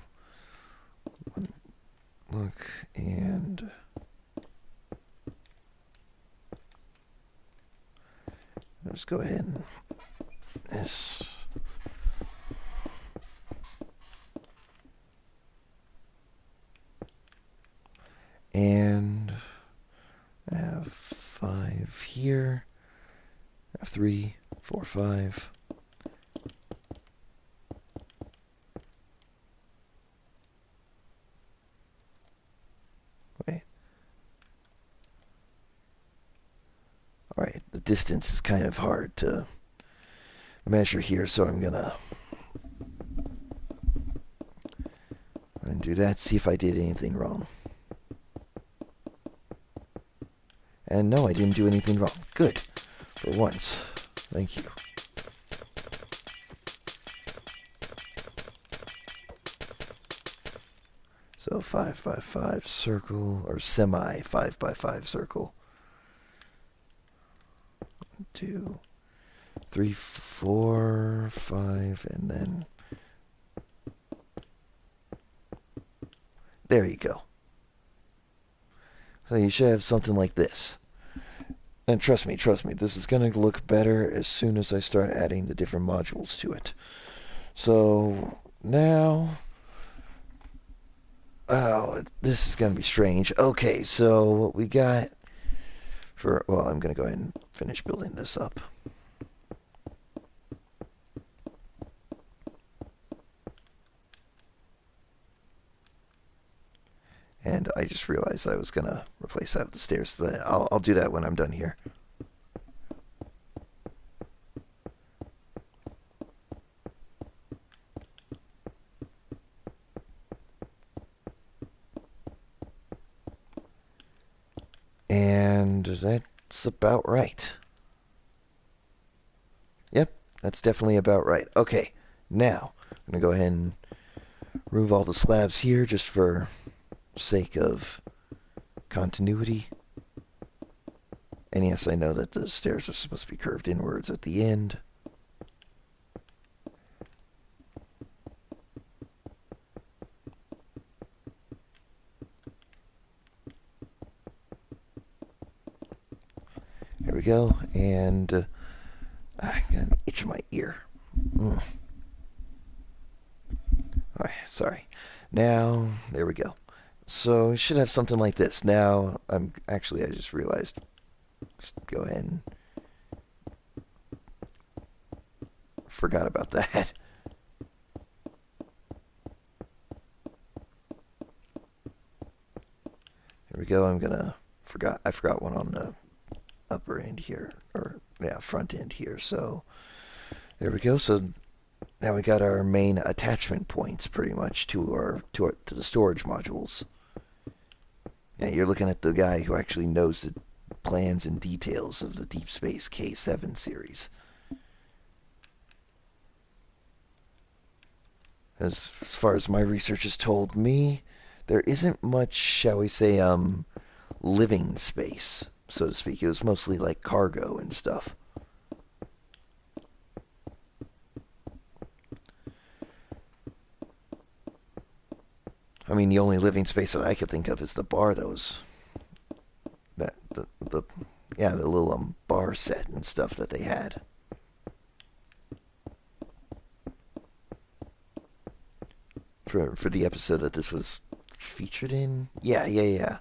one look, and let's go ahead and this. And I have 5 here. I have 3, 4, 5. Wait. Alright, the distance is kind of hard to measure here, so I'm gonna do that, see if I did anything wrong. And no, I didn't do anything wrong. Good. For once. Thank you. So 5 by 5 circle, or semi 5 by 5 circle. 2, 3, 4, 5, and then there you go. So you should have something like this. And trust me, this is going to look better as soon as I start adding the different modules to it. So now, oh, this is going to be strange. Okay, so what we got for, well, I'm going to go ahead and finish building this up. And I just realized I was going to replace that with the stairs, but I'll do that when I'm done here. And that's about right. Yep, that's definitely about right. Okay, now I'm going to go ahead and remove all the slabs here just for sake of continuity. And yes, I know that the stairs are supposed to be curved inwards at the end. There we go. And I got an itch in my ear. Mm. Alright, sorry. Now, there we go. So, we should have something like this. Now, I just realized. Just go ahead and forgot about that. Here we go. I forgot one on the upper end here, or yeah, front end here. So there we go. So now we got our main attachment points pretty much to the storage modules. Yeah, you're looking at the guy who actually knows the plans and details of the Deep Space K7 series. As far as my research has told me, there isn't much, shall we say, living space, so to speak. It was mostly like cargo and stuff. I mean, the only living space that I could think of is the bar. That the yeah, the little bar set and stuff that they had. For the episode that this was featured in. Yeah.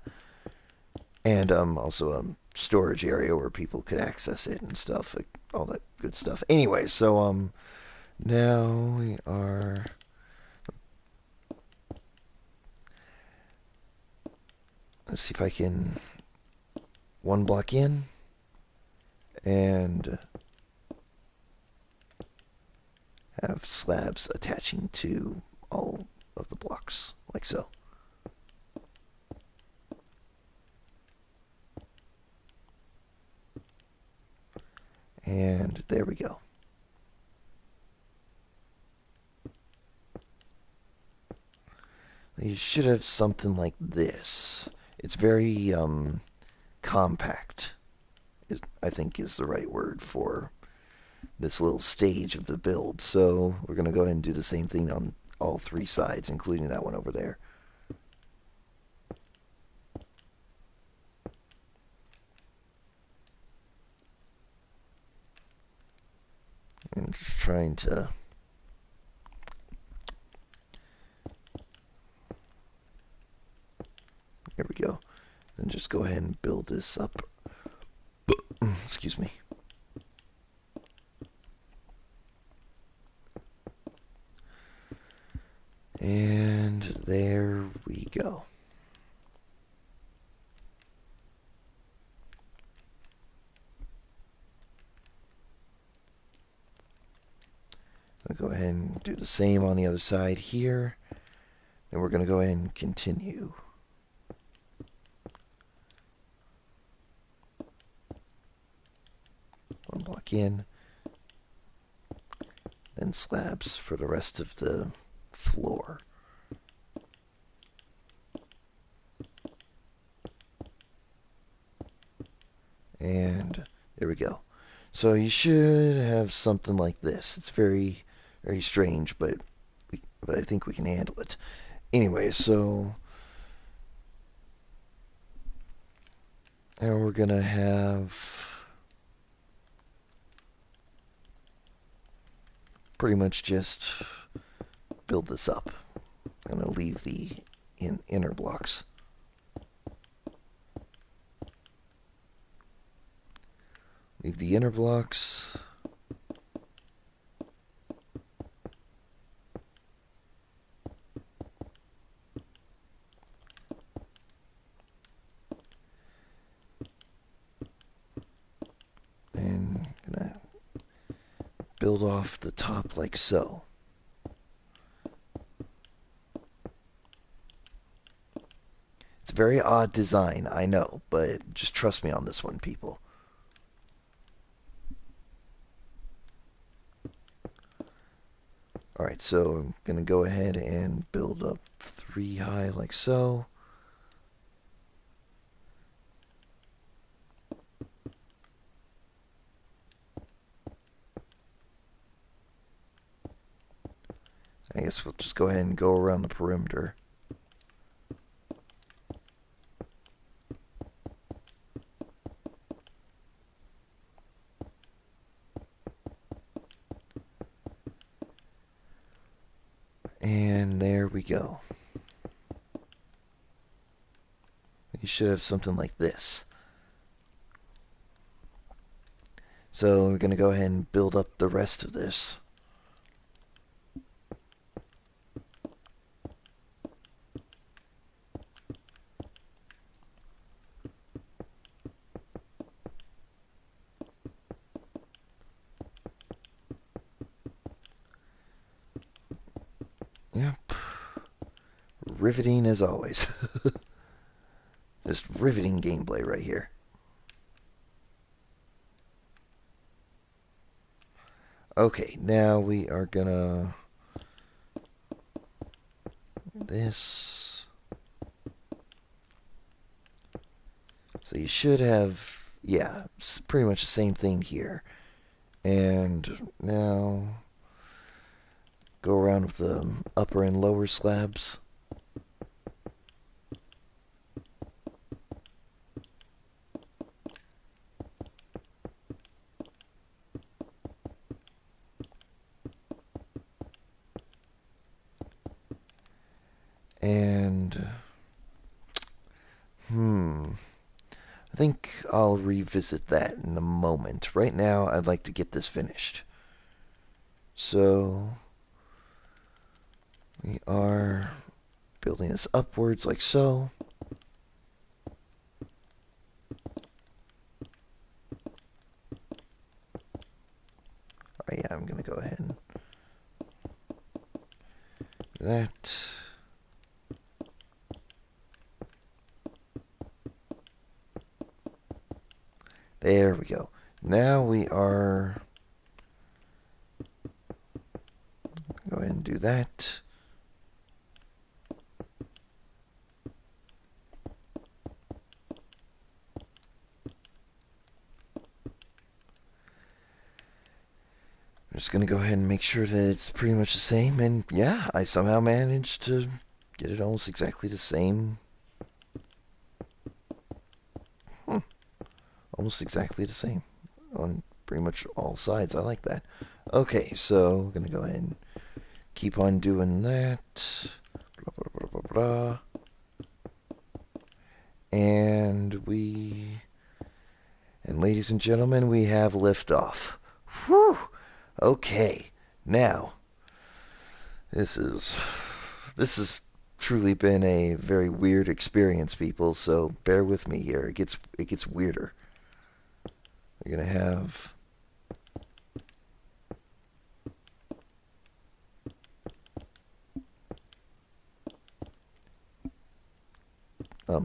And also storage area where people could access it and stuff, like all that good stuff. Anyway, so now we are. Let's see if I can one block in and have slabs attaching to all of the blocks, like so. And there we go. You should have something like this. It's very compact, I think is the right word for this little stage of the build. So we're going to go ahead and do the same thing on all three sides, including that one over there. And just trying to... There we go. And just go ahead and build this up. Excuse me. And there we go. I'll go ahead and do the same on the other side here. And we're going to go ahead and continue. One block in. Then slabs for the rest of the floor. And there we go. So you should have something like this. It's very, very strange, but I think we can handle it. Anyway, so now we're gonna have pretty much just build this up. I'm gonna leave the inner blocks. Leave the inner blocks. And gonna build off the top like so. It's a very odd design, I know, but just trust me on this one, people. Alright, so I'm going to go ahead and build up 3 high like so. I guess we'll just go ahead and go around the perimeter. And there we go. You should have something like this. So we're going to go ahead and build up the rest of this. Yep. Riveting as always. Just riveting gameplay right here. Okay, now we are gonna this. So you should have, yeah, it's pretty much the same thing here. And now go around with the upper and lower slabs. And I think I'll revisit that in a moment. Right now, I'd like to get this finished. So we are building this upwards like so. Alright, yeah, I'm gonna go ahead and do that. There we go. Now we are... Go ahead and do that. I'm just going to go ahead and make sure that it's pretty much the same. And yeah, I somehow managed to get it almost exactly the same. Hmm, almost exactly the same on pretty much all sides. I like that. Okay, so we're going to go ahead and keep on doing that. Blah, blah, blah, blah, blah. And ladies and gentlemen, we have liftoff. Whew. Okay, now this is this has truly been a very weird experience, people. So bear with me here. It gets weirder. We're gonna have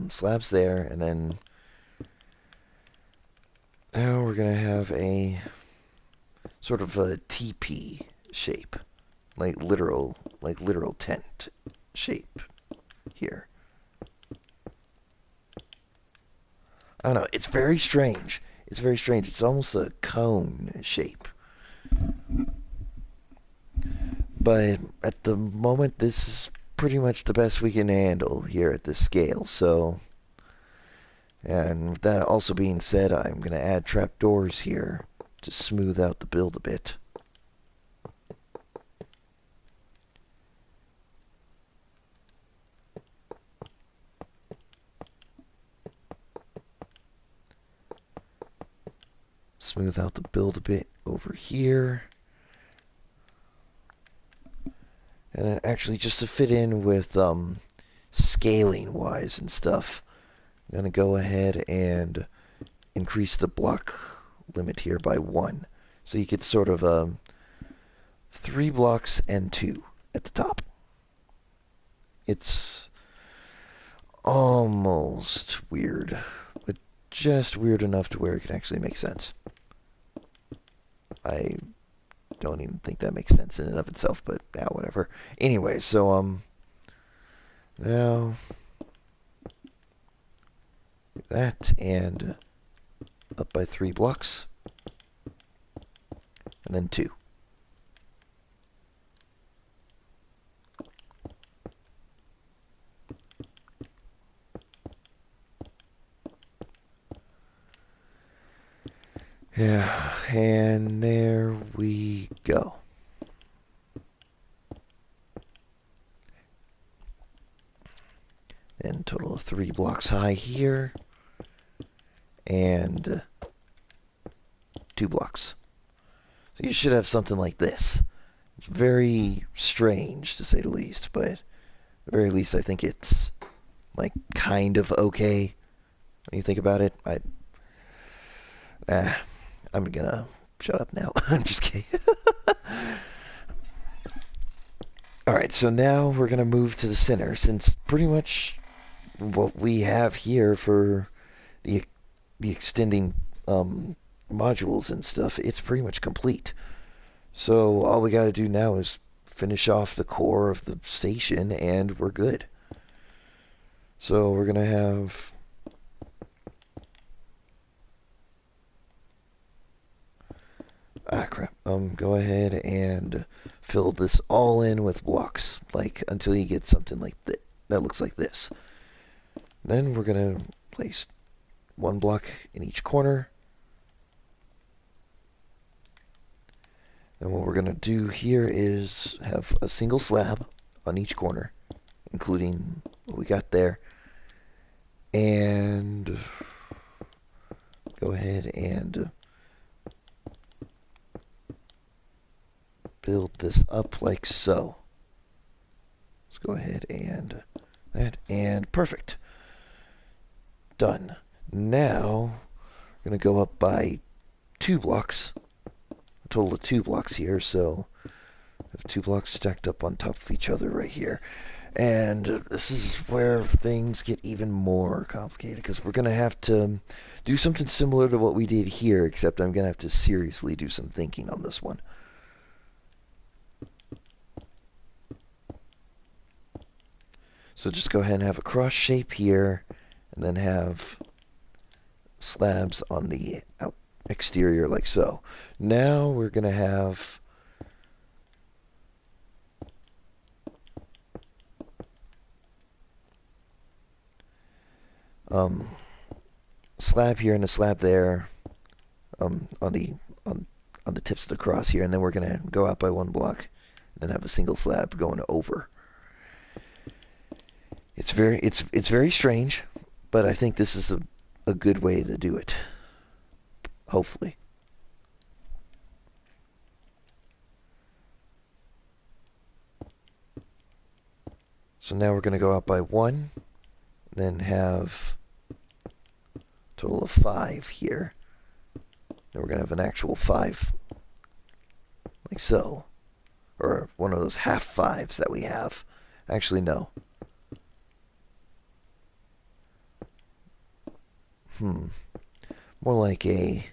slabs there, and then now we're gonna have a sort of a teepee shape, like literal tent shape here. I don't know. It's very strange. It's very strange. It's almost a cone shape. But at the moment, this is pretty much the best we can handle here at this scale. So, and with that also being said, I'm going to add trapdoors here to smooth out the build a bit. Smooth out the build a bit over here. And then actually just to fit in with scaling wise and stuff, I'm going to go ahead and increase the block limit here by 1. So you get sort of 3 blocks and 2 at the top. It's almost weird, but just weird enough to where it can actually make sense. I don't even think that makes sense in and of itself, but yeah, whatever. Anyway, so now that and up by 3 blocks, and then 2. Yeah, and there we go. And total of 3 blocks high here, and 2 blocks. So you should have something like this. It's very strange, to say the least, but at the very least, I think it's, like, kind of okay when you think about it. Ah, I'm gonna shut up now. I'm just kidding. Alright, so now we're gonna move to the center, since pretty much what we have here for the the extending modules and stuff, it's pretty much complete. So all we got to do now is finish off the core of the station, and we're good. So we're gonna have crap. Go ahead and fill this all in with blocks, like until you get something like that looks like this. Then we're gonna place 1 block in each corner. And what we're going to do here is have a single slab on each corner, including what we got there. And go ahead and build this up like so. Let's go ahead and that, and perfect. Done. Now, we're going to go up by 2 blocks. A total of 2 blocks here, so I have 2 blocks stacked up on top of each other right here. And this is where things get even more complicated because we're going to have to do something similar to what we did here, except I'm going to have to seriously do some thinking on this one. So just go ahead and have a cross shape here, and then have slabs on the exterior like so. Now we're going to have um, slab here and a slab there on the tips of the cross here, and then we're going to go out by one block and have a single slab going over. It's very strange, but I think this is a good way to do it. Hopefully. So now we're going to go out by one, then have a total of 5 here. Then we're going to have an actual 5, like so. Or one of those half 5s that we have. Actually, no. More like a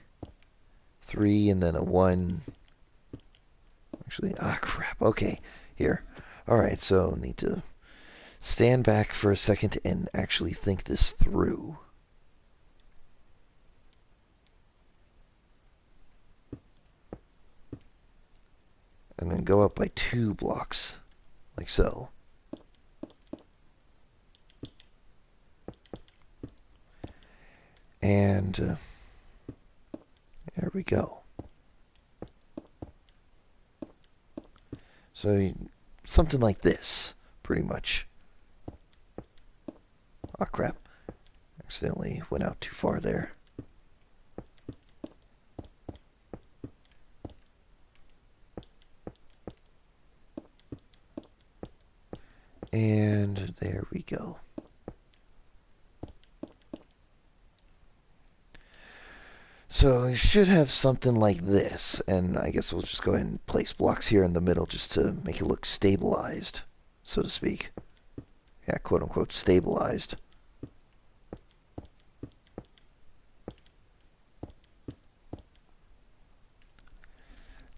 3 and then a 1. Actually, crap. Okay, here. Alright, so need to stand back for a second and actually think this through. And then go up by 2 blocks, like so. And there we go. So something like this, pretty much. Oh crap. Accidentally went out too far there. And there we go. So I should have something like this, and I guess we'll just go ahead and place blocks here in the middle just to make it look stabilized, so to speak. Yeah, quote unquote stabilized.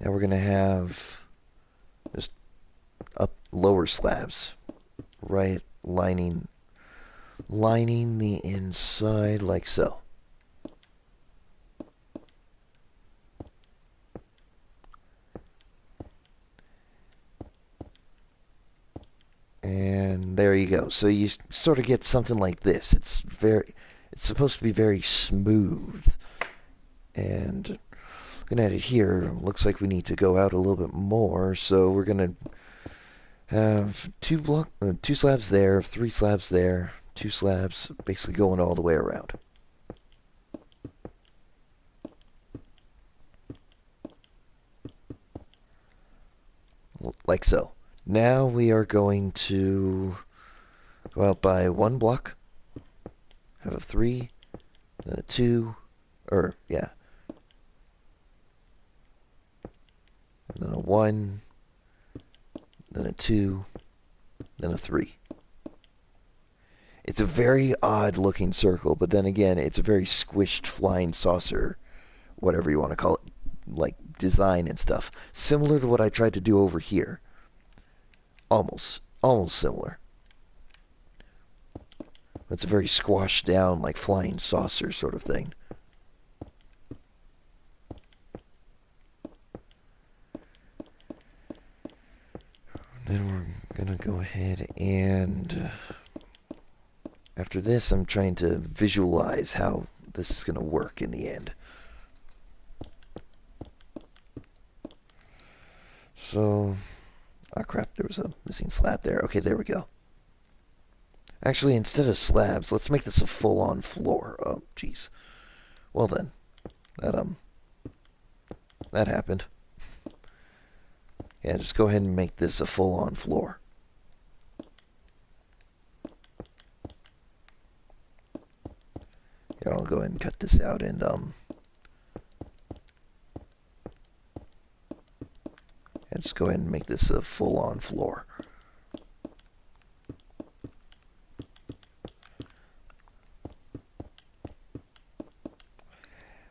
Now we're going to have just up lower slabs, right, lining the inside like so. And there you go. So you sort of get something like this. It's supposed to be very smooth. And looking at it here, looks like we need to go out a little bit more. So we're gonna have two slabs there, 3 slabs there, 2 slabs, basically going all the way around. Like so. Now we are going to go out by 1 block, have a 3, then a 2, or yeah, and then a 1, then a 2, then a 3. It's a very odd looking circle, but then again, it's a very squished flying saucer, whatever you want to call it, like design and stuff. Similar to what I tried to do over here. Almost similar. It's a very squashed down, like flying saucer sort of thing. Then we're gonna go ahead and after this, I'm trying to visualize how this is gonna work in the end. So, oh crap, there was a missing slab there. Okay, there we go. Actually, instead of slabs, let's make this a full-on floor. Oh, jeez. Well then, that that happened. Yeah, just go ahead and make this a full-on floor. Here, I'll go ahead and cut this out and just go ahead and make this a full-on floor.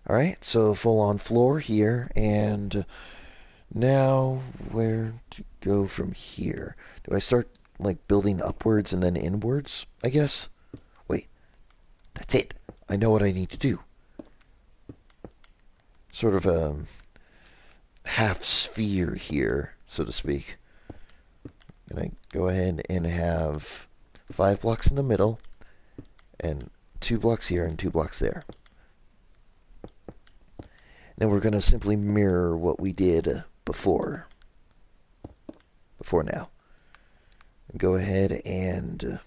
Alright, so full on floor here, and now where to go from here? Do I start like building upwards and then inwards, I guess? Wait, that's it. I know what I need to do. Sort of a half sphere here, so to speak. Gonna go ahead and have 5 blocks in the middle, and 2 blocks here and 2 blocks there. Then we're gonna simply mirror what we did before now. Go ahead and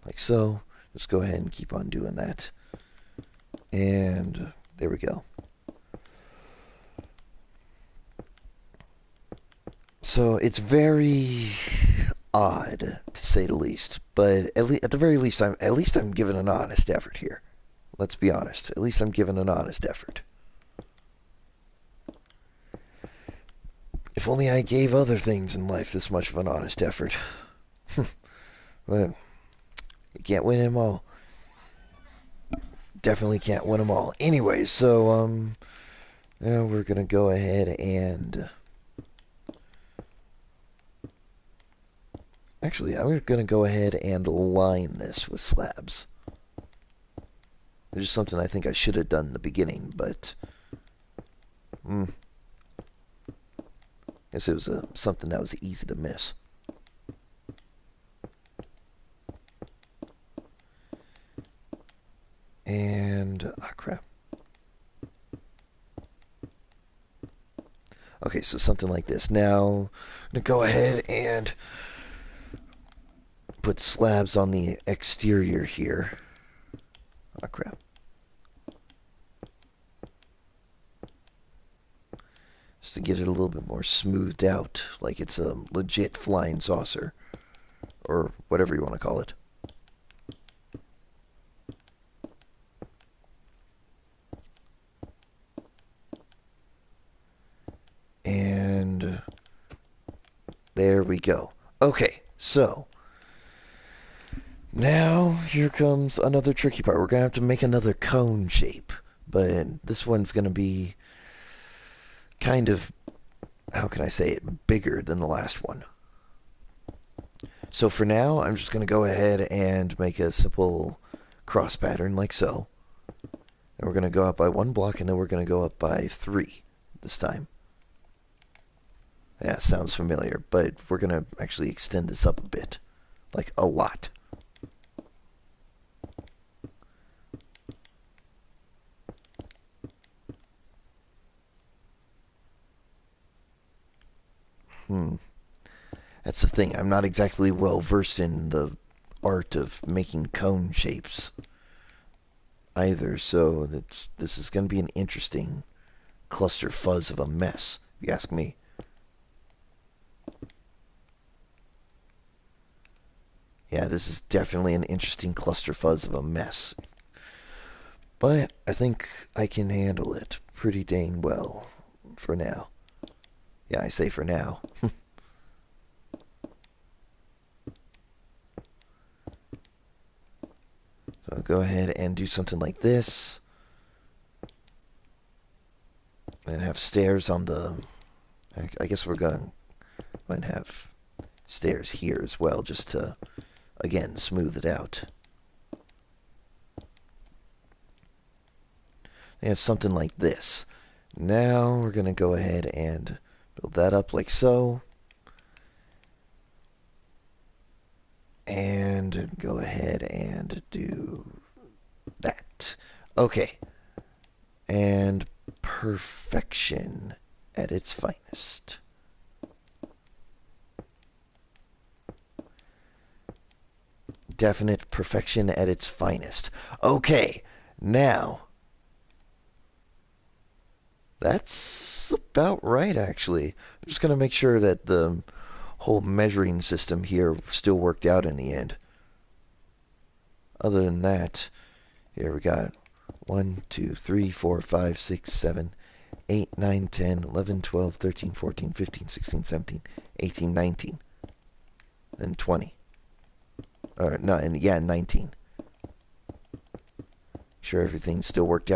like so. Just go ahead and keep on doing that. And there we go. So it's very odd, to say the least. But at the very least, I'm giving an honest effort here. Let's be honest. At least I'm giving an honest effort. If only I gave other things in life this much of an honest effort. But you can't win them all. Definitely can't win them all. Anyway, so now we're gonna go ahead and actually I'm gonna go ahead and line this with slabs. It's just something I think I should have done in the beginning, but I guess it was something that was easy to miss. And ah, crap. Okay, so something like this. Now I'm gonna go ahead and put slabs on the exterior here. Oh crap. Just to get it a little bit more smoothed out, like it's a legit flying saucer, or whatever you want to call it. And there we go. Okay, so now here comes another tricky part. We're going to have to make another cone shape, but this one's going to be kind of, how can I say it, bigger than the last one. So for now, I'm just going to go ahead and make a simple cross pattern like so. And we're going to go up by 1 block, and then we're going to go up by 3 this time. Yeah, sounds familiar, but we're going to actually extend this up a bit. Like, a lot. That's the thing. I'm not exactly well versed in the art of making cone shapes either, so this is going to be an interesting cluster fuzz of a mess, if you ask me. Yeah, this is definitely an interesting cluster fuzz of a mess. But I think I can handle it pretty dang well for now. Yeah, I say for now. So I'll go ahead and do something like this. And have stairs on the... I guess we're going to have stairs here as well, just to, again, smooth it out. They have something like this. Now we're going to go ahead and build that up like so. And go ahead and do that. Okay. And perfection at its finest. Definite perfection at its finest. Okay, now that's about right, actually. I'm just going to make sure that the whole measuring system here still worked out in the end. Other than that, here we got 1, 2, 3, 4, 5, 6, 7, 8, 9, 10, 11, 12, 13, 14, 15, 16, 17, 18, 19, and 20. Or, no, and yeah, 19. Sure everything still works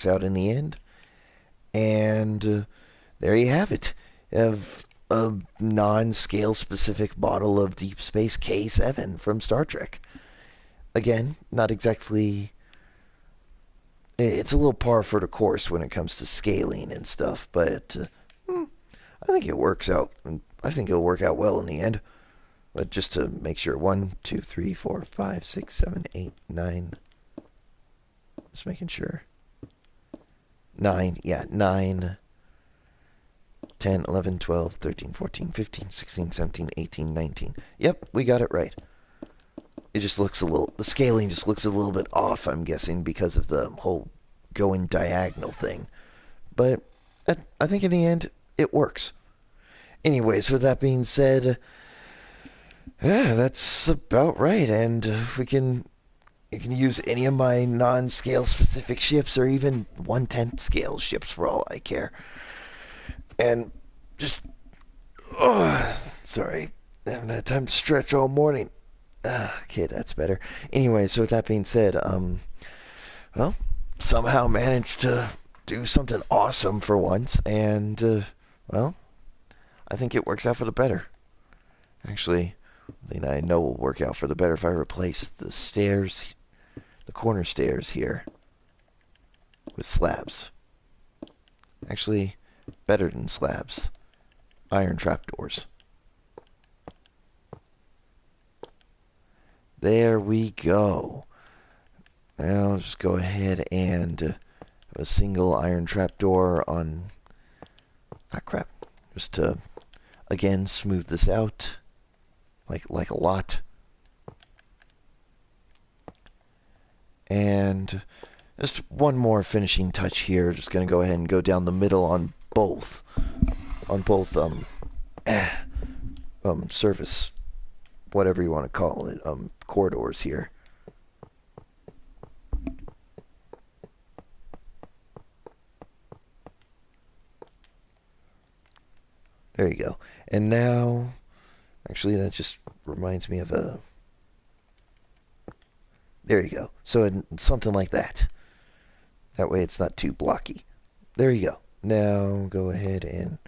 out in the end. And there you have it. You have a non-scale specific bottle of Deep Space K7 from Star Trek. Again, not exactly. It's a little par for the course when it comes to scaling and stuff, but I think it works out. I think it'll work out well in the end. But just to make sure, 1, 2, 3, 4, 5, 6, 7, 8, 9. Just making sure. 9, yeah, 9, 10, 11, 12, 13, 14, 15, 16, 17, 18, 19. Yep, we got it right. It just looks a little, the scaling just looks a little bit off, I'm guessing, because of the whole going diagonal thing. But I think in the end, it works. Anyways, with that being said, yeah, that's about right. And you can use any of my non-scale specific ships or even 1/10 scale ships for all I care. And just, oh, sorry, I haven't had time to stretch all morning. Okay, that's better. Anyway, so with that being said, well, somehow managed to do something awesome for once, and well, I think it works out for the better. Actually, I think I know will work out for the better if I replace the stairs, the corner stairs here, with slabs. Actually, better than slabs. Iron trapdoors. There we go. Now just go ahead and have a single iron trapdoor on. Ah, crap. Just to again smooth this out, like a lot. And just one more finishing touch here. Just gonna go ahead and go down the middle on both service, whatever you want to call it, corridors here. There you go. And now, actually, that just reminds me of a. There you go. So something like that. That way it's not too blocky. There you go. Now go ahead and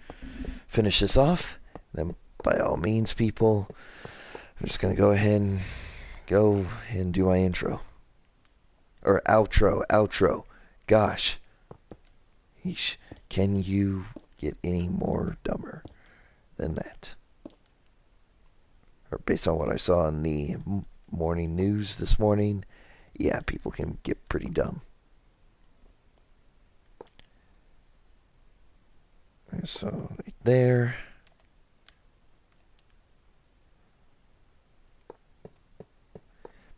finish this off. Then, by all means, people, I'm just going to go ahead and do my intro. Or outro. Gosh. Yeesh. Can you get any more dumber than that? Or based on what I saw in the morning news this morning, yeah, people can get pretty dumb. So, right there.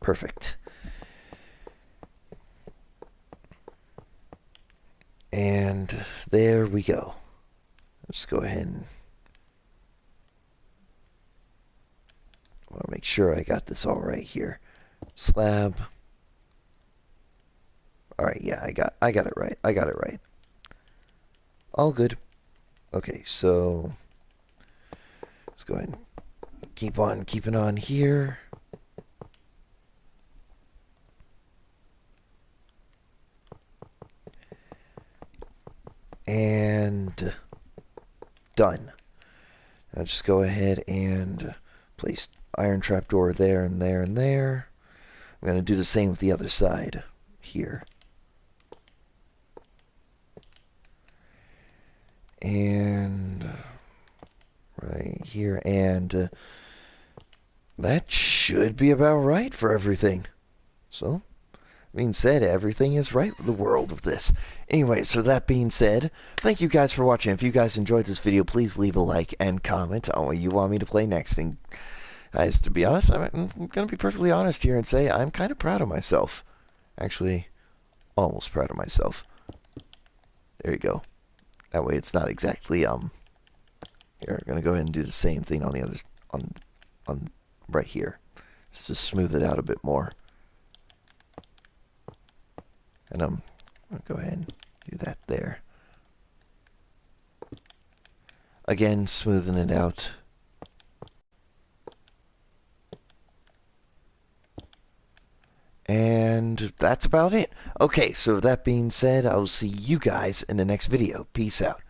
Perfect. And there we go. Let's go ahead and I want to make sure I got this all right here. Slab. All right, yeah, I got it right. I got it right. All good. Okay, so let's go ahead and keep on keeping on here. And done. Now just go ahead and place iron trapdoor there and there and there. I'm going to do the same with the other side here. And right here. And that should be about right for everything. So, being said, everything is right with the world of this. Anyway, so that being said, thank you guys for watching. If you guys enjoyed this video, please leave a like and comment on what you want me to play next. And guys, to be honest, I'm going to be perfectly honest here and say I'm kind of proud of myself. Actually, almost proud of myself. There you go. That way it's not exactly, here, I'm going to go ahead and do the same thing on the other, on right here. Just to smooth it out a bit more. And I'm going to go ahead and do that there. Again, smoothing it out. And that's about it. Okay, so that being said, I'll see you guys in the next video. Peace out.